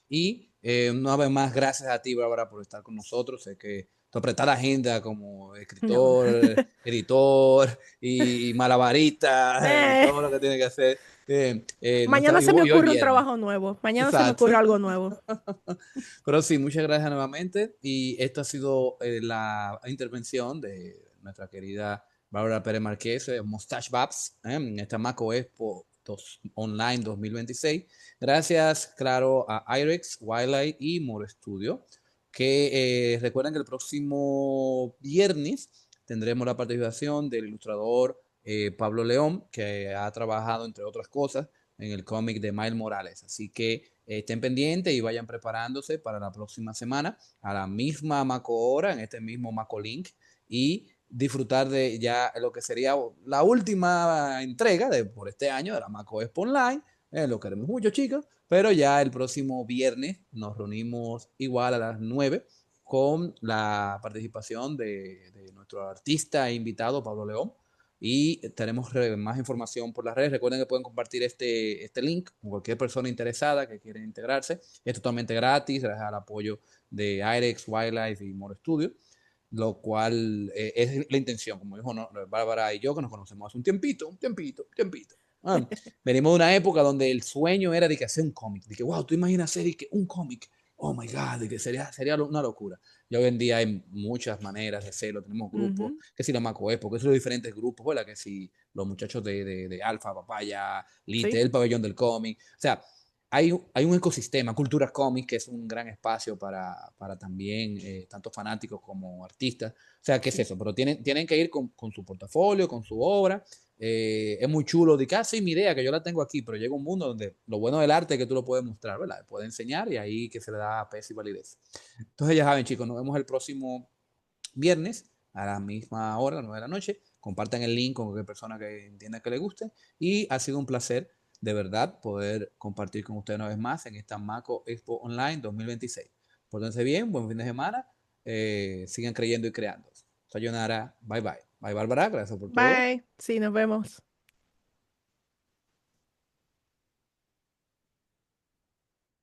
Y una vez más, gracias a ti, Bárbara, por estar con nosotros. Sé que tu apretada agenda como No. escritor, editor y malabarista y Eh, todo lo que tiene que hacer. Mañana se me Y hoy ocurre un viernes. trabajo nuevo. Mañana se me Exacto. ocurre algo nuevo. Pero sí, muchas gracias nuevamente. Y esta ha sido la intervención de nuestra querida Bárbara Pérez Marqués, Mustache Babs, en esta Maco Expo Online 2026. Gracias, claro, a IREX, Wildlife y More Studio, que recuerden que el próximo viernes tendremos la participación del ilustrador Pablo León, que ha trabajado, entre otras cosas, en el cómic de Miles Morales. Así que estén pendientes y vayan preparándose para la próxima semana a la misma Maco hora, en este mismo Maco Link, y disfrutar de ya lo que sería la última entrega por este año de la Maco Expo Online. Lo queremos mucho, chicos, pero ya el próximo viernes nos reunimos igual a las 9 con la participación de nuestro artista e invitado Pablo León, y tenemos más información por las redes. Recuerden que pueden compartir este link con cualquier persona interesada que quiera integrarse. Es totalmente gratis, gracias al apoyo de IREX, Wildlife y More Studio, lo cual es la intención, como dijo Bárbara y yo, que nos conocemos hace un tiempito. Ah, venimos de una época donde el sueño era de que hacer un cómic, de que, wow, tú imaginas hacer que un cómic, oh my God, de que sería una locura. Y hoy en día hay muchas maneras de hacerlo, tenemos grupos, Ujú. que si la Maco Expo, que si los diferentes grupos, ¿verdad? Que si los muchachos de Alfa, Papaya, Lite, Sí. el pabellón del cómic, o sea, hay un ecosistema, Cultura Cómic, que es un gran espacio para también tanto fanáticos como artistas. O sea, ¿qué es Sí. eso? Pero tienen que ir con su portafolio, con su obra. Es muy chulo de que, sí, mi idea, que yo la tengo aquí, pero llega un mundo donde lo bueno del arte es que tú lo puedes mostrar, ¿verdad? Puedes enseñar y ahí que se le da peso y validez. Entonces ya saben, chicos, nos vemos el próximo viernes a la misma hora, a las 9 de la noche. Compartan el link con cualquier persona que entienda que le guste. Y ha sido un placer, de verdad, poder compartir con ustedes una vez más en esta Maco Expo Online 2026. Pórtense bien, buen fin de semana. Sigan creyendo y creando. Sayonara, bye bye. Bye, Bárbara, gracias por todo. Bye. Sí, nos vemos.